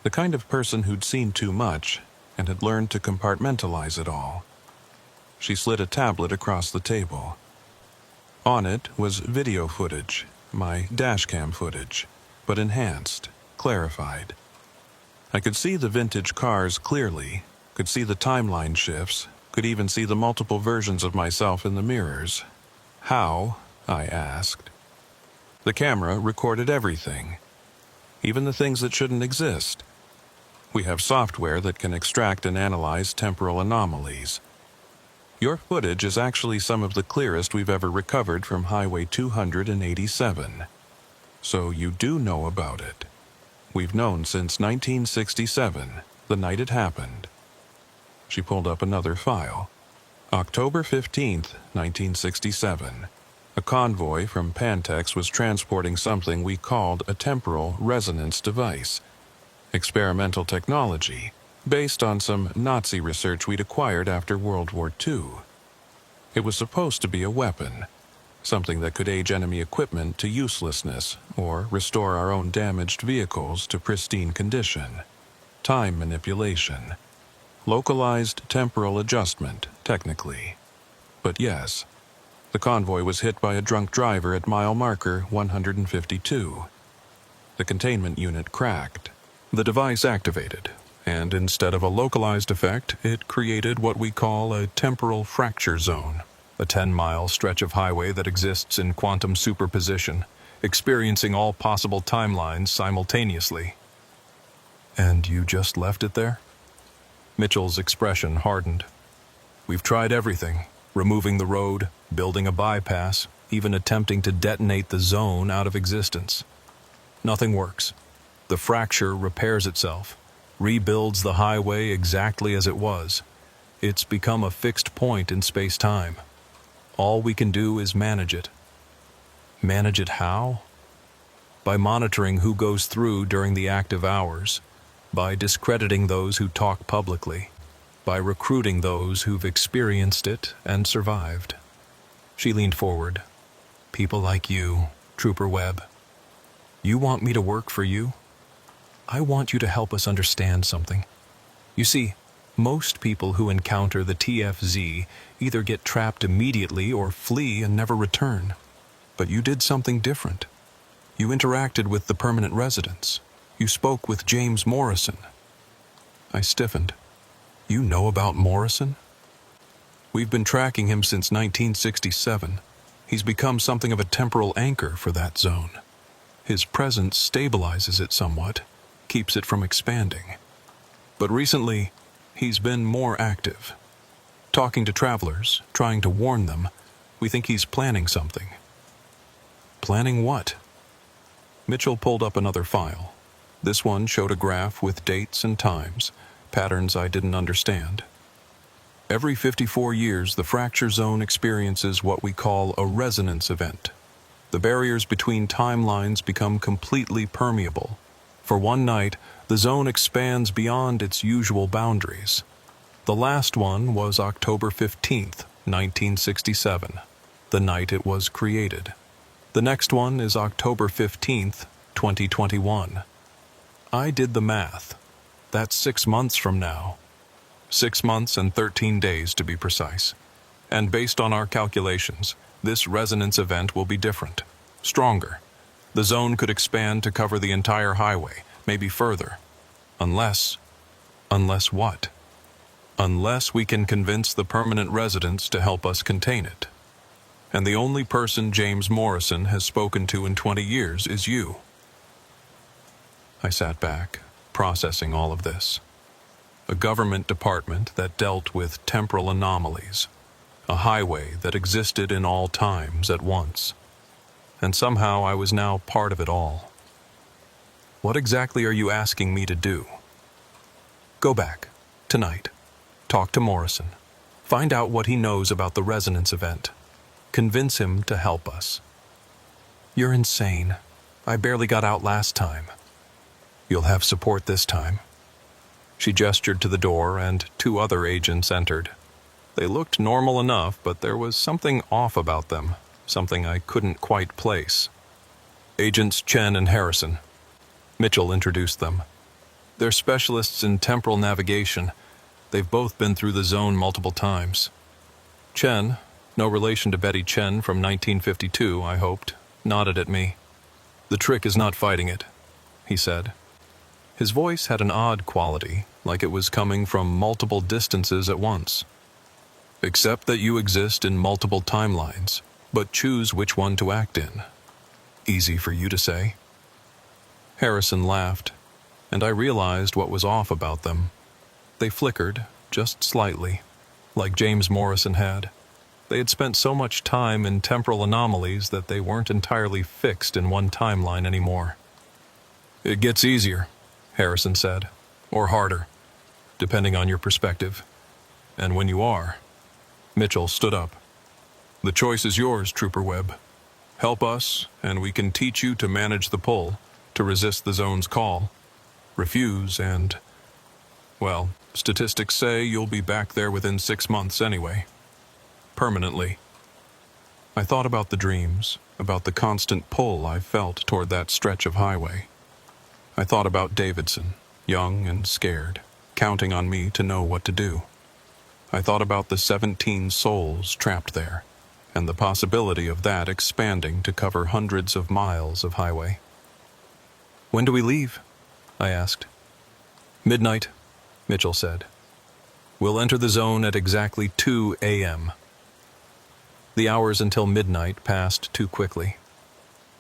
Speaker 1: the kind of person who'd seen too much and had learned to compartmentalize it all. She slid a tablet across the table. On it was video footage, my dashcam footage, but enhanced, clarified. I could see the vintage cars clearly, could see the timeline shifts, could even see the multiple versions of myself in the mirrors. "How?" I asked. "The camera recorded everything, even the things that shouldn't exist. We have software that can extract and analyze temporal anomalies. Your footage is actually some of the clearest we've ever recovered from Highway 287. So you do know about it. We've known since 1967, the night it happened." She pulled up another file. "October 15th, 1967. A convoy from Pantex was transporting something we called a temporal resonance device. Experimental technology, based on some Nazi research we'd acquired after World War II. It was supposed to be a weapon, something that could age enemy equipment to uselessness or restore our own damaged vehicles to pristine condition. Time manipulation. Localized temporal adjustment, technically. But yes, the convoy was hit by a drunk driver at mile marker 152. The containment unit cracked. The device activated, and instead of a localized effect, it created what we call a temporal fracture zone. A 10-mile stretch of highway that exists in quantum superposition, experiencing all possible timelines simultaneously." "And you just left it there?" Mitchell's expression hardened. "We've tried everything, removing the road, building a bypass, even attempting to detonate the zone out of existence. Nothing works. The fracture repairs itself, rebuilds the highway exactly as it was. It's become a fixed point in space-time. All we can do is manage it." "Manage it how?" "By monitoring who goes through during the active hours, by discrediting those who talk publicly, by recruiting those who've experienced it and survived." She leaned forward. "People like you, Trooper Webb. You want me to work for you? I want you to help us understand something. You see, most people who encounter the TFZ either get trapped immediately or flee and never return. But you did something different. You interacted with the permanent residents. You spoke with James Morrison." I stiffened. "You know about Morrison?" "We've been tracking him since 1967. He's become something of a temporal anchor for that zone. His presence stabilizes it somewhat, keeps it from expanding. But recently, he's been more active. Talking to travelers, trying to warn them, we think he's planning something." "Planning what?" Mitchell pulled up another file. This one showed a graph with dates and times, patterns I didn't understand. "Every 54 years, the fracture zone experiences what we call a resonance event. The barriers between timelines become completely permeable. For one night, the zone expands beyond its usual boundaries. The last one was October 15th, 1967, the night it was created. The next one is October 15th, 2021. I did the math. That's 6 months from now. 6 months and 13 days to be precise. And based on our calculations, this resonance event will be different, stronger. The zone could expand to cover the entire highway, maybe further. Unless what? Unless we can convince the permanent residents to help us contain it. And the only person James Morrison has spoken to in 20 years is you. I sat back, processing all of this. A government department that dealt with temporal anomalies. A highway that existed in all times at once. And somehow I was now part of it all. What exactly are you asking me to do? Go back, tonight. Talk to Morrison. Find out what he knows about the resonance event. Convince him to help us. You're insane. I barely got out last time. You'll have support this time. She gestured to the door, and 2 other agents entered. They looked normal enough, but there was something off about them, something I couldn't quite place. Agents Chen and Harrison. Mitchell introduced them. They're specialists in temporal navigation. They've both been through the zone multiple times. Chen, no relation to Betty Chen from 1952, I hoped, nodded at me. The trick is not fighting it, he said. His voice had an odd quality, like it was coming from multiple distances at once. Except that you exist in multiple timelines, but choose which one to act in. Easy for you to say. Harrison laughed, and I realized what was off about them. They flickered, just slightly, like James Morrison had. They had spent so much time in temporal anomalies that they weren't entirely fixed in one timeline anymore. It gets easier, Harrison said, or harder, depending on your perspective. And when you are... Mitchell stood up. The choice is yours, Trooper Webb. Help us, and we can teach you to manage the pull, to resist the zone's call. Refuse, and... well, statistics say you'll be back there within 6 months anyway. Permanently. I thought about the dreams, about the constant pull I felt toward that stretch of highway. I thought about Davidson, young and scared, counting on me to know what to do. I thought about the 17 souls trapped there, and the possibility of that expanding to cover hundreds of miles of highway. When do we leave? I asked. Midnight, Mitchell said. We'll enter the zone at exactly 2 a.m. The hours until midnight passed too quickly.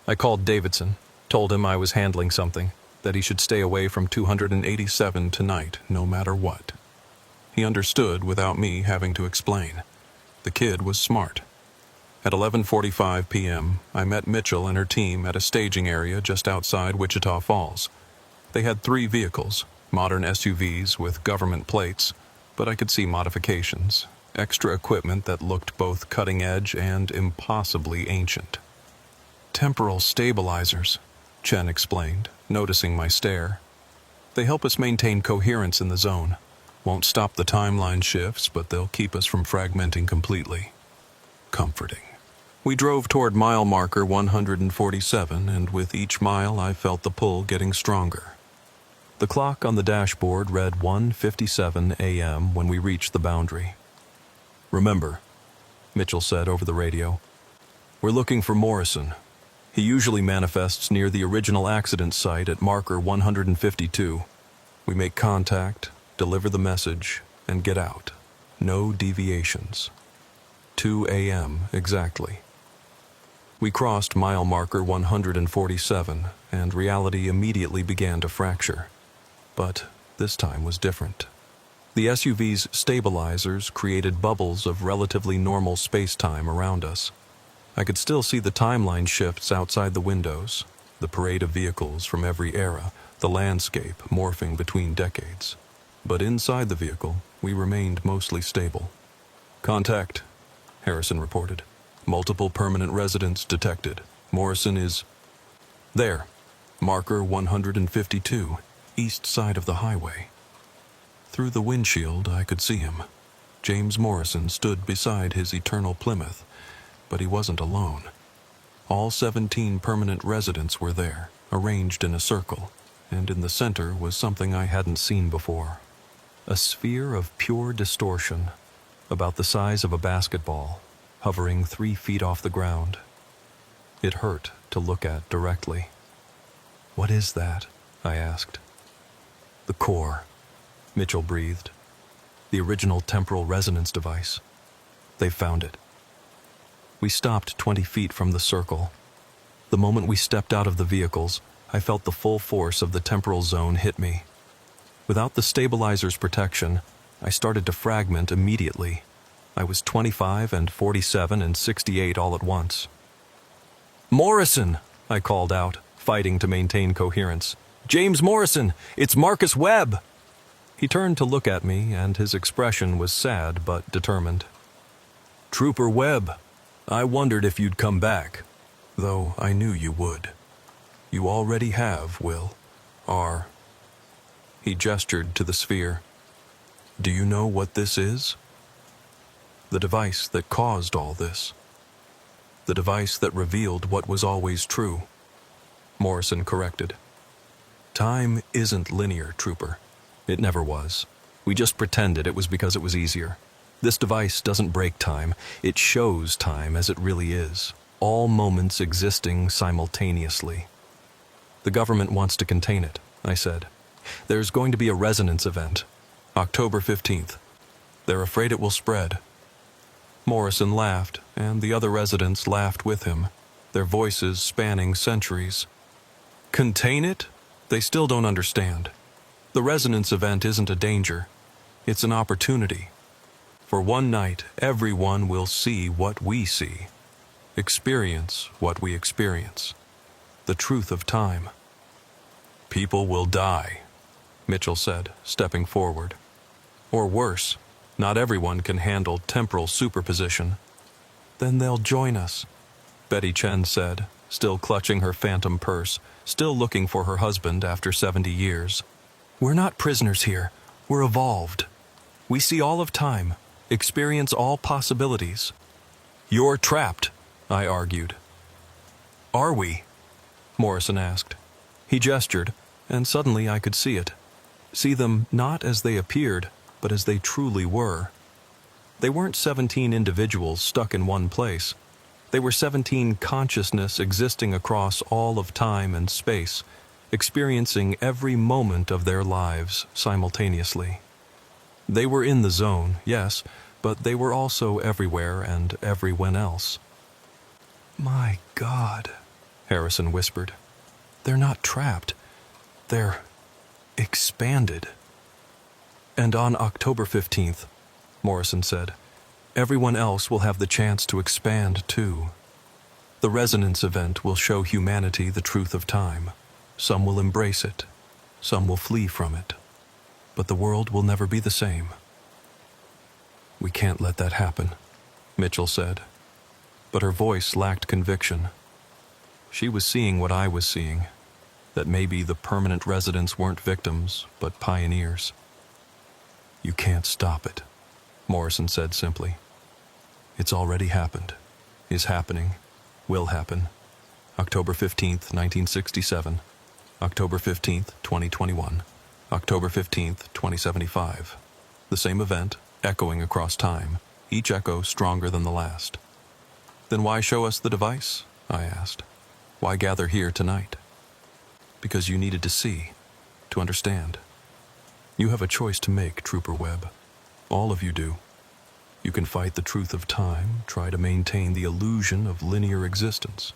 Speaker 1: I called Davidson, told him I was handling something, that he should stay away from 287 tonight, no matter what. He understood without me having to explain. The kid was smart. At 11:45 p.m., I met Mitchell and her team at a staging area just outside Wichita Falls. They had 3 vehicles, modern SUVs with government plates, but I could see modifications, extra equipment that looked both cutting-edge and impossibly ancient. Temporal stabilizers, Chen explained, noticing my stare. They help us maintain coherence in the zone. Won't stop the timeline shifts, but they'll keep us from fragmenting completely. Comforting. We drove toward mile marker 147, and with each mile I felt the pull getting stronger. The clock on the dashboard read 1:57 a.m. when we reached the boundary. Remember, Mitchell said over the radio, we're looking for Morrison. He usually manifests near the original accident site at marker 152. We make contact, deliver the message, and get out. No deviations. 2 a.m. exactly. We crossed mile marker 147, and reality immediately began to fracture. But this time was different. The SUV's stabilizers created bubbles of relatively normal space-time around us. I could still see the timeline shifts outside the windows, the parade of vehicles from every era, the landscape morphing between decades. But inside the vehicle, we remained mostly stable. Contact, Harrison reported. Multiple permanent residents detected. Morrison is... there. Marker 152, east side of the highway. Through the windshield, I could see him. James Morrison stood beside his eternal Plymouth, but he wasn't alone. All 17 permanent residents were there, arranged in a circle,
Speaker 2: and in the center was something I hadn't seen before. A sphere of pure distortion, about the size of a basketball, hovering 3 feet off the ground. It hurt to look at directly. "What is that?" I asked. "The core," Mitchell breathed. "The original temporal resonance device. They've found it." We stopped 20 feet from the circle. The moment we stepped out of the vehicles, I felt the full force of the temporal zone hit me. Without the stabilizer's protection, I started to fragment immediately. I was 25 and 47 and 68 all at once. "Morrison!" I called out, fighting to maintain coherence. "James Morrison! It's Marcus Webb!" He turned to look at me, and his expression was sad but determined. "Trooper Webb, I wondered if you'd come back, though I knew you would. You already have, Will. R." He gestured to the sphere. "Do you know what this is?" "The device that caused all this. The device that revealed what was always true," Morrison corrected. "Time isn't linear, Trooper. It never was. We just pretended it was because it was easier. This device doesn't break time. It shows time as it really is, all moments existing simultaneously. The government wants to contain it," I said. "There's going to be a resonance event, October 15th. They're afraid it will spread." Morrison laughed, and the other residents laughed with him, their voices spanning centuries. "Contain it? They still don't understand. The resonance event isn't a danger. It's an opportunity. For one night, everyone will see what we see, experience what we experience, the truth of time." "People will die," Mitchell said, stepping forward. "Or worse, not everyone can handle temporal superposition." "Then they'll join us," Betty Chen said, still clutching her phantom purse, still looking for her husband after 70 years. "We're not prisoners here. We're evolved. We see all of time, experience all possibilities." "You're trapped," I argued. "Are we?" Morrison asked. He gestured, and suddenly I could see it. See them not as they appeared, but as they truly were. They weren't 17 individuals stuck in one place. They were 17 consciousness existing across all of time and space, experiencing every moment of their lives simultaneously. They were in the zone, yes, but they were also everywhere and everyone else. "My God," Harrison whispered. "They're not trapped. They're expanded." "And on October 15th, Morrison said, "everyone else will have the chance to expand too. The resonance event will show humanity the truth of time. Some will embrace it, some will flee from it, but the world will never be the same." "We can't let that happen," Mitchell said, but her voice lacked conviction. She was seeing what I was seeing, that maybe the permanent residents weren't victims, but pioneers. "You can't stop it," Morrison said simply. "It's already happened, is happening, will happen. October 15th, 1967. October 15th, 2021. October 15th, 2075. The same event, echoing across time, each echo stronger than the last." "Then why show us the device?" I asked. "Why gather here tonight?" "Because you needed to see, to understand. You have a choice to make, Trooper Webb. All of you do. You can fight the truth of time, try to maintain the illusion of linear existence,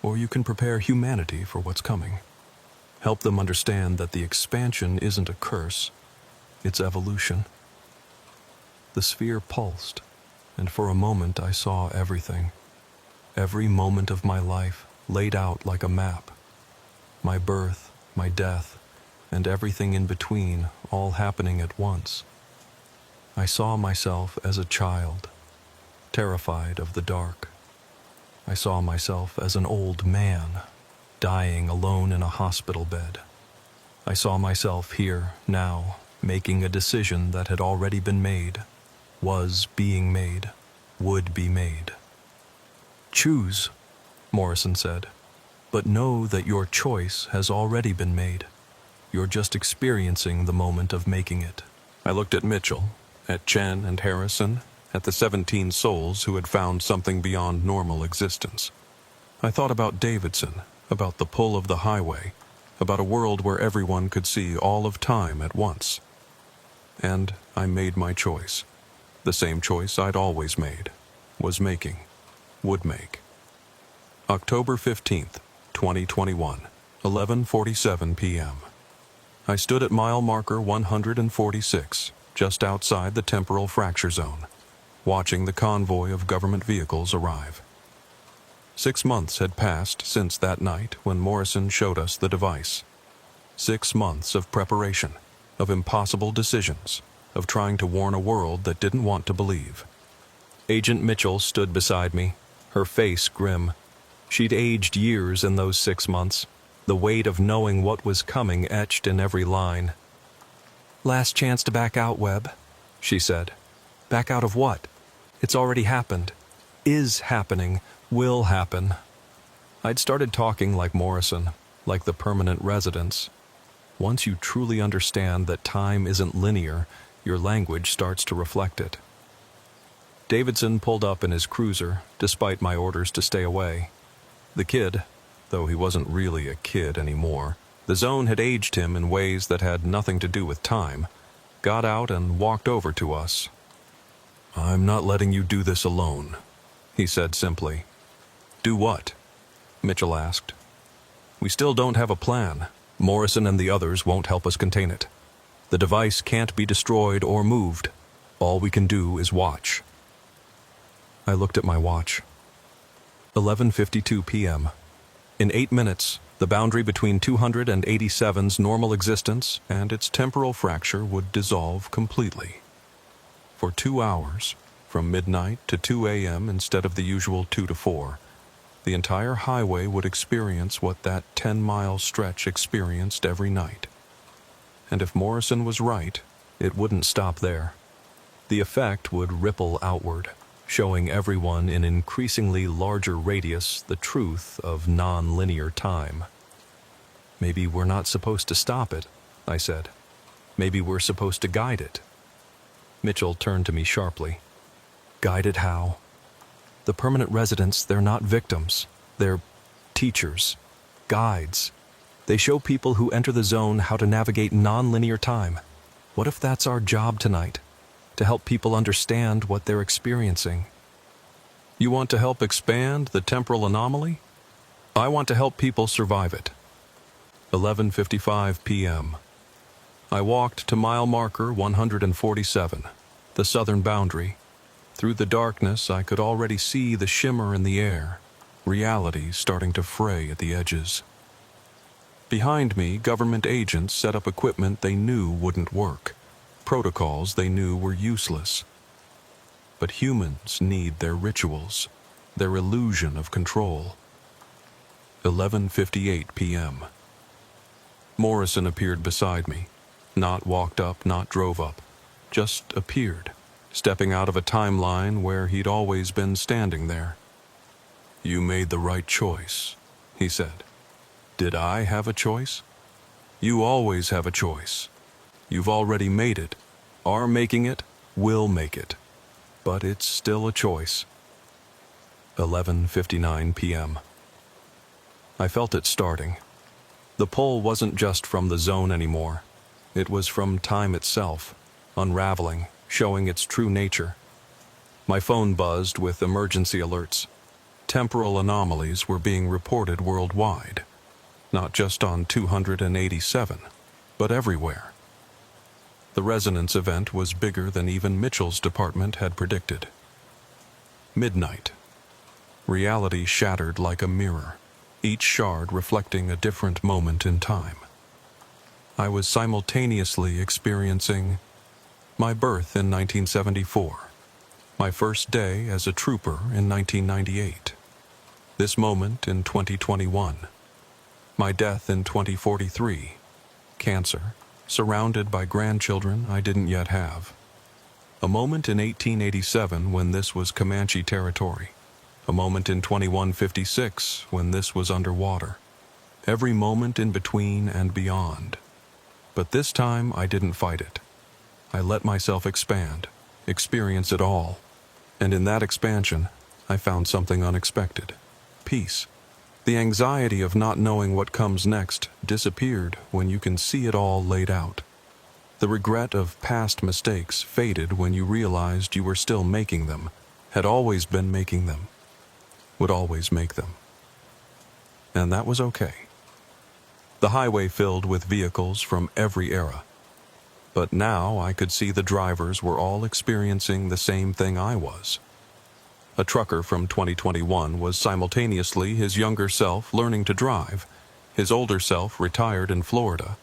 Speaker 2: or you can prepare humanity for what's coming. Help them understand that the expansion isn't a curse, it's evolution." The sphere pulsed, and for a moment I saw everything. Every moment of my life laid out like a map. My birth, my death, and everything in between all happening at once. I saw myself as a child, terrified of the dark. I saw myself as an old man, dying alone in a hospital bed. I saw myself here, now, making a decision that had already been made, was being made, would be made. "Choose," Morrison said, "but know that your choice has already been made. You're just experiencing the moment of making it.
Speaker 1: I looked at Mitchell, at Chen and Harrison, at the 17 souls who had found something beyond normal existence. I thought about Davidson, about the pull of the highway, about a world where everyone could see all of time at once. And I made my choice. The same choice I'd always made, was making, would make. October 15th, 2021, 11:47 p.m. I stood at mile marker 146, just outside the temporal fracture zone, watching the convoy of government vehicles arrive. 6 months had passed since that night when Morrison showed us the device. 6 months of preparation, of impossible decisions, of trying to warn a world that didn't want to believe.
Speaker 2: Agent Mitchell stood beside me, her face grim. She'd aged years in those 6 months, the weight of knowing what was coming etched in every line. "Last chance to back out, Webb," she said. "Back out of what? It's already happened. Is happening. Will happen." I'd started talking like Morrison, like the permanent residents. Once you truly understand that time isn't linear, your language starts to reflect it. Davidson pulled up in his cruiser, despite my orders to stay away. The kid, though he wasn't really a kid anymore, the zone had aged him in ways that had nothing to do with time, got out and walked over to us. "I'm not letting you do this alone," he said simply. "Do what?" Mitchell asked. "We still don't have a plan. Morrison and the others won't help us contain it. The device can't be destroyed or moved. All we can do is watch." I looked at my watch. 11:52 p.m. In 8 minutes, the boundary between 287's normal existence and its temporal fracture would dissolve completely. For 2 hours, from midnight to 2 a.m. instead of the usual 2 to 4, the entire highway would experience what that 10-mile stretch experienced every night. And if Morrison was right, it wouldn't stop there. The effect would ripple outward, showing everyone in increasingly larger radius the truth of non-linear time. "Maybe we're not supposed to stop it," I said. "Maybe we're supposed to guide it." Mitchell turned to me sharply. "Guide it how?" "The permanent residents, they're not victims. They're teachers, guides. They show people who enter the zone how to navigate non-linear time. What if that's our job tonight? To help people understand what they're experiencing." "You want to help expand the temporal anomaly? I want to help people survive it." 11:55 p.m. I walked to mile marker 147, the southern boundary. Through the darkness, I could already see the shimmer in the air, reality starting to fray at the edges. Behind me, government agents set up equipment they knew wouldn't work, protocols they knew were useless. But humans need their rituals, their illusion of control. 11:58 p.m. Morrison appeared beside me, not walked up, not drove up, just appeared, stepping out of a timeline where he'd always been standing there. "You made the right choice," he said. "Did I have a choice? You always have a choice. You've already made it, are making it, will make it. But it's still a choice." 11:59 p.m. I felt it starting. The pull wasn't just from the zone anymore. It was from time itself, unraveling, showing its true nature. My phone buzzed with emergency alerts. Temporal anomalies were being reported worldwide, not just on 287, but everywhere. The resonance event was bigger than even Mitchell's department had predicted. Midnight. Reality shattered like a mirror, each shard reflecting a different moment in time. I was simultaneously experiencing my birth in 1974, my first day as a trooper in 1998, this moment in 2021, my death in 2043, cancer, surrounded by grandchildren I didn't yet have. A moment in 1887 when this was Comanche territory. A moment in 2156 when this was underwater. Every moment in between and beyond.
Speaker 1: But this time I didn't fight it. I let myself expand, experience it all. And in that expansion, I found something unexpected. Peace. The anxiety of not knowing what comes next disappeared when you can see it all laid out. The regret of past mistakes faded when you realized you were still making them, had always been making them, would always make them. And that was okay. The highway filled with vehicles from every era. But now I could see the drivers were all experiencing the same thing I was. A trucker from 2021 was simultaneously his younger self learning to drive, his older self retired in Florida,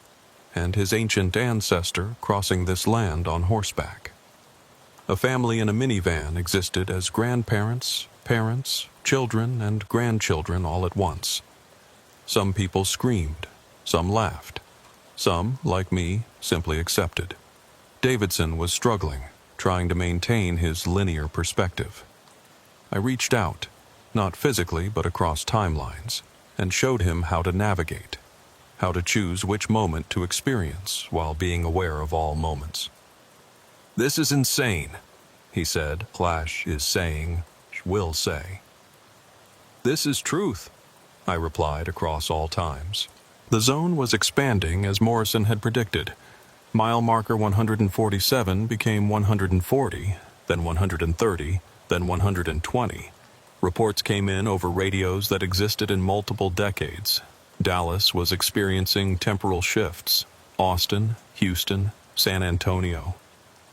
Speaker 1: and his ancient ancestor crossing this land on horseback. A family in a minivan existed as grandparents, parents, children, and grandchildren all at once. Some people screamed, some laughed. Some, like me, simply accepted. Davidson was struggling, trying to maintain his linear perspective. I reached out, not physically but across timelines, and showed him how to navigate, how to choose which moment to experience while being aware of all moments. "This is insane," he said. Clash is saying, will say. "This is truth," I replied across all times. The zone was expanding as Morrison had predicted. Mile marker 147 became 140, then 130, then 120. Reports came in over radios that existed in multiple decades. Dallas was experiencing temporal shifts. Austin, Houston, San Antonio.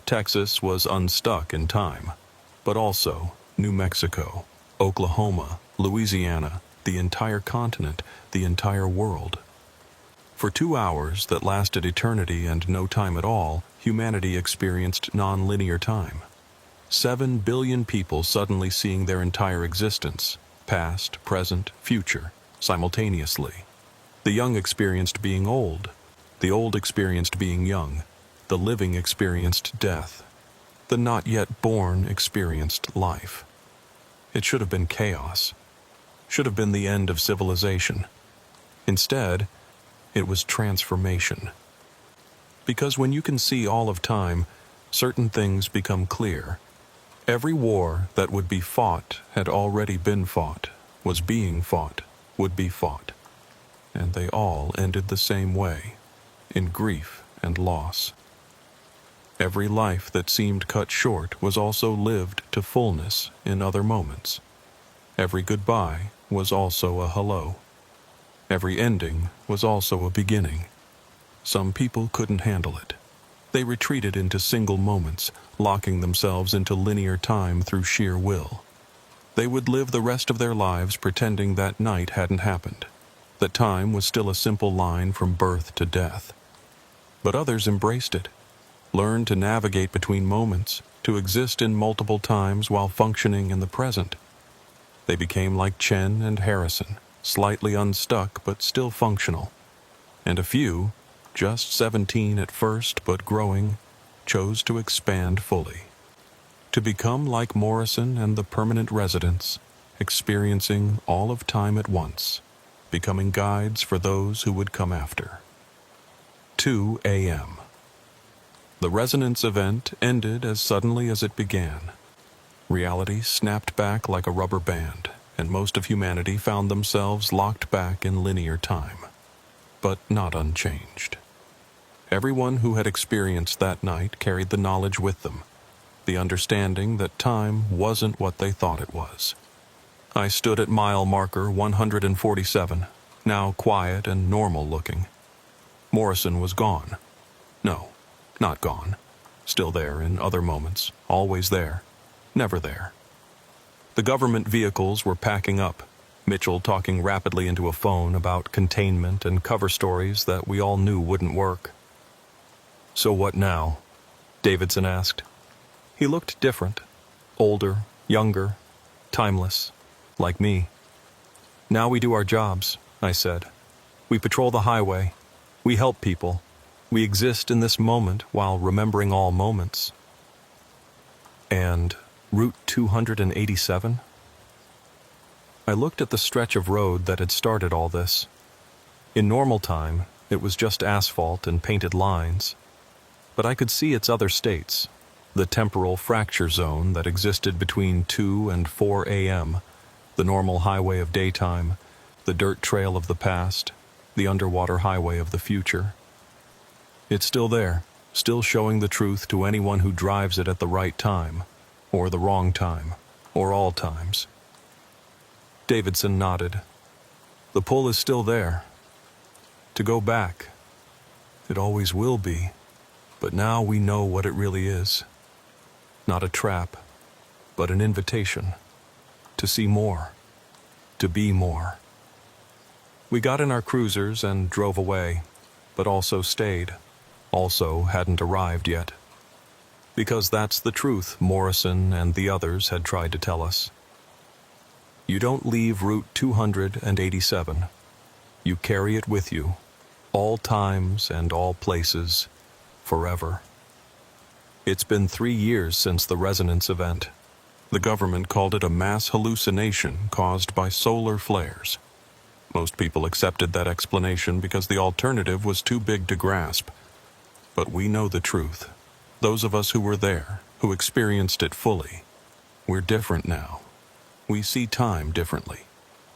Speaker 1: Texas was unstuck in time, but also New Mexico, Oklahoma, Louisiana, the entire continent, the entire world. For 2 hours that lasted eternity and no time at all, humanity experienced non-linear time. 7 billion people suddenly seeing their entire existence, past, present, future, simultaneously. The young experienced being old. The old experienced being young. The living experienced death. The not yet born experienced life. It should have been chaos. Should have been the end of civilization. Instead, it was transformation. Because when you can see all of time, certain things become clear. Every war that would be fought had already been fought, was being fought, would be fought. And they all ended the same way, in grief and loss. Every life that seemed cut short was also lived to fullness in other moments. Every goodbye was also a hello. Every ending was also a beginning. Some people couldn't handle it. They retreated into single moments, locking themselves into linear time through sheer will. They would live the rest of their lives pretending that night hadn't happened, that time was still a simple line from birth to death. But others embraced it, learned to navigate between moments, to exist in multiple times while functioning in the present. They became like Chen and Harrison, slightly unstuck but still functional. And a few, just 17 at first but growing, chose to expand fully. To become like Morrison and the permanent residents, experiencing all of time at once, becoming guides for those who would come after. 2 a.m. The resonance event ended as suddenly as it began. Reality snapped back like a rubber band, and most of humanity found themselves locked back in linear time, but not unchanged. Everyone who had experienced that night carried the knowledge with them, the understanding that time wasn't what they thought it was. I stood at mile marker 147, now quiet and normal looking. Morrison was gone. No, not gone. Still there in other moments, always there, never there. The government vehicles were packing up, Mitchell talking rapidly into a phone about containment and cover stories that we all knew wouldn't work. "So what now?" Davidson asked. He looked different, older, younger, timeless, like me. "Now we do our jobs," I said. "We patrol the highway. We help people. We exist in this moment while remembering all moments." And Route 287? I looked at the stretch of road that had started all this. In normal time,
Speaker 2: It was just asphalt and painted lines. But I could see its other states, the temporal fracture zone that existed between 2 and 4 a.m., the normal highway of daytime, the dirt trail of the past, the underwater highway of the future. It's still there, still showing the truth to anyone who drives it at the right time, or the wrong time, or all times. Davidson nodded. The pull is still there. To go back. It always will be, but now we know what it really is. Not a trap, but an invitation. To see more. To be more. We got in our cruisers and drove away, but also stayed. Also hadn't arrived yet. Because that's the truth Morrison and the others had tried to tell us. You don't leave Route 287. You carry it with you, all times and all places, forever. It's been 3 years since the resonance event. The government called it a mass hallucination caused by solar flares. Most people accepted that explanation because the alternative was too big to grasp. But we know the truth. Those of us who were there, who experienced it fully, we're different now. We see time differently,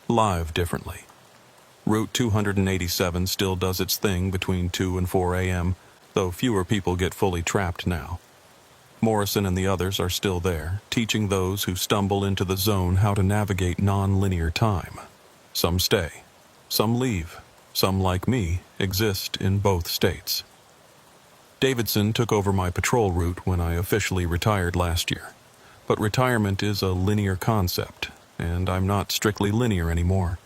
Speaker 2: live differently. Route 287 still does its thing between 2 and 4 a.m., though fewer people get fully trapped now. Morrison and the others are still there, teaching those who stumble into the zone how to navigate non-linear time. Some stay, some leave, some, like me, exist in both states. Davidson took over my patrol route when I officially retired last year. But retirement is a linear concept, and I'm not strictly linear anymore.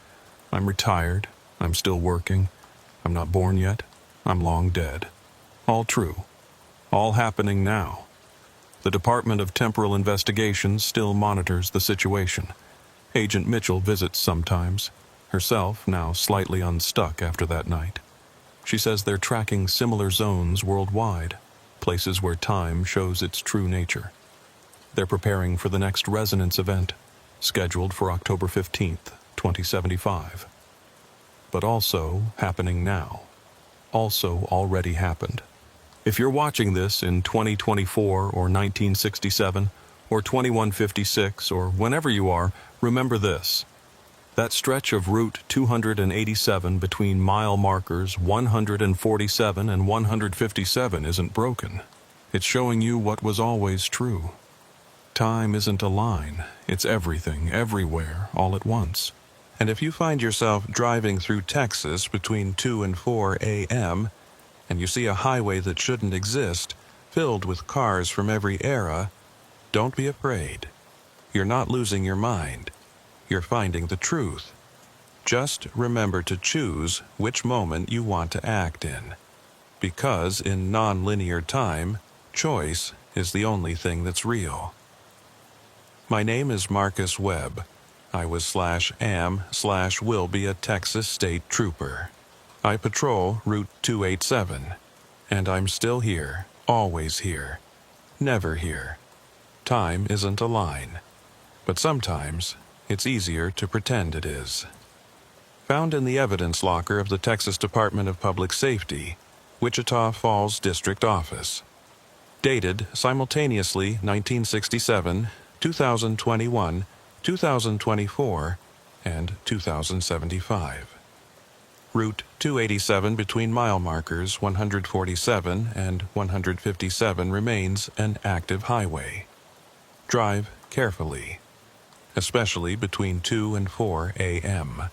Speaker 2: I'm retired, I'm still working, I'm not born yet, I'm long dead. All true. All happening now. The Department of Temporal Investigations still monitors the situation. Agent Mitchell visits sometimes, herself now slightly unstuck after that night. She says they're tracking similar zones worldwide, places where time shows its true nature. They're preparing for the next resonance event, scheduled for October 15th, 2075. But also happening now. Also already happened. If you're watching this in 2024 or 1967 or 2156 or whenever you are, remember this. That stretch of Route 287 between mile markers 147 and 157 isn't broken. It's showing you what was always true. Time isn't a line. It's everything, everywhere, all at once. And if you find yourself driving through Texas between 2 and 4 a.m., and you see a highway that shouldn't exist, filled with cars from every era, don't be afraid. You're not losing your mind. You're finding the truth. Just remember to choose which moment you want to act in. Because in non-linear time, choice is the only thing that's real. My name is Marcus Webb. I was/am/will be a Texas State Trooper. I patrol Route 287, and I'm still here, always here, never here. Time isn't a line, but sometimes it's easier to pretend it is. Found in the evidence locker of the Texas Department of Public Safety, Wichita Falls District Office. Dated simultaneously 1967, 2021, 2024, and 2075. Route 287 between mile markers 147 and 157 remains an active highway. Drive carefully, especially between 2 and 4 a.m.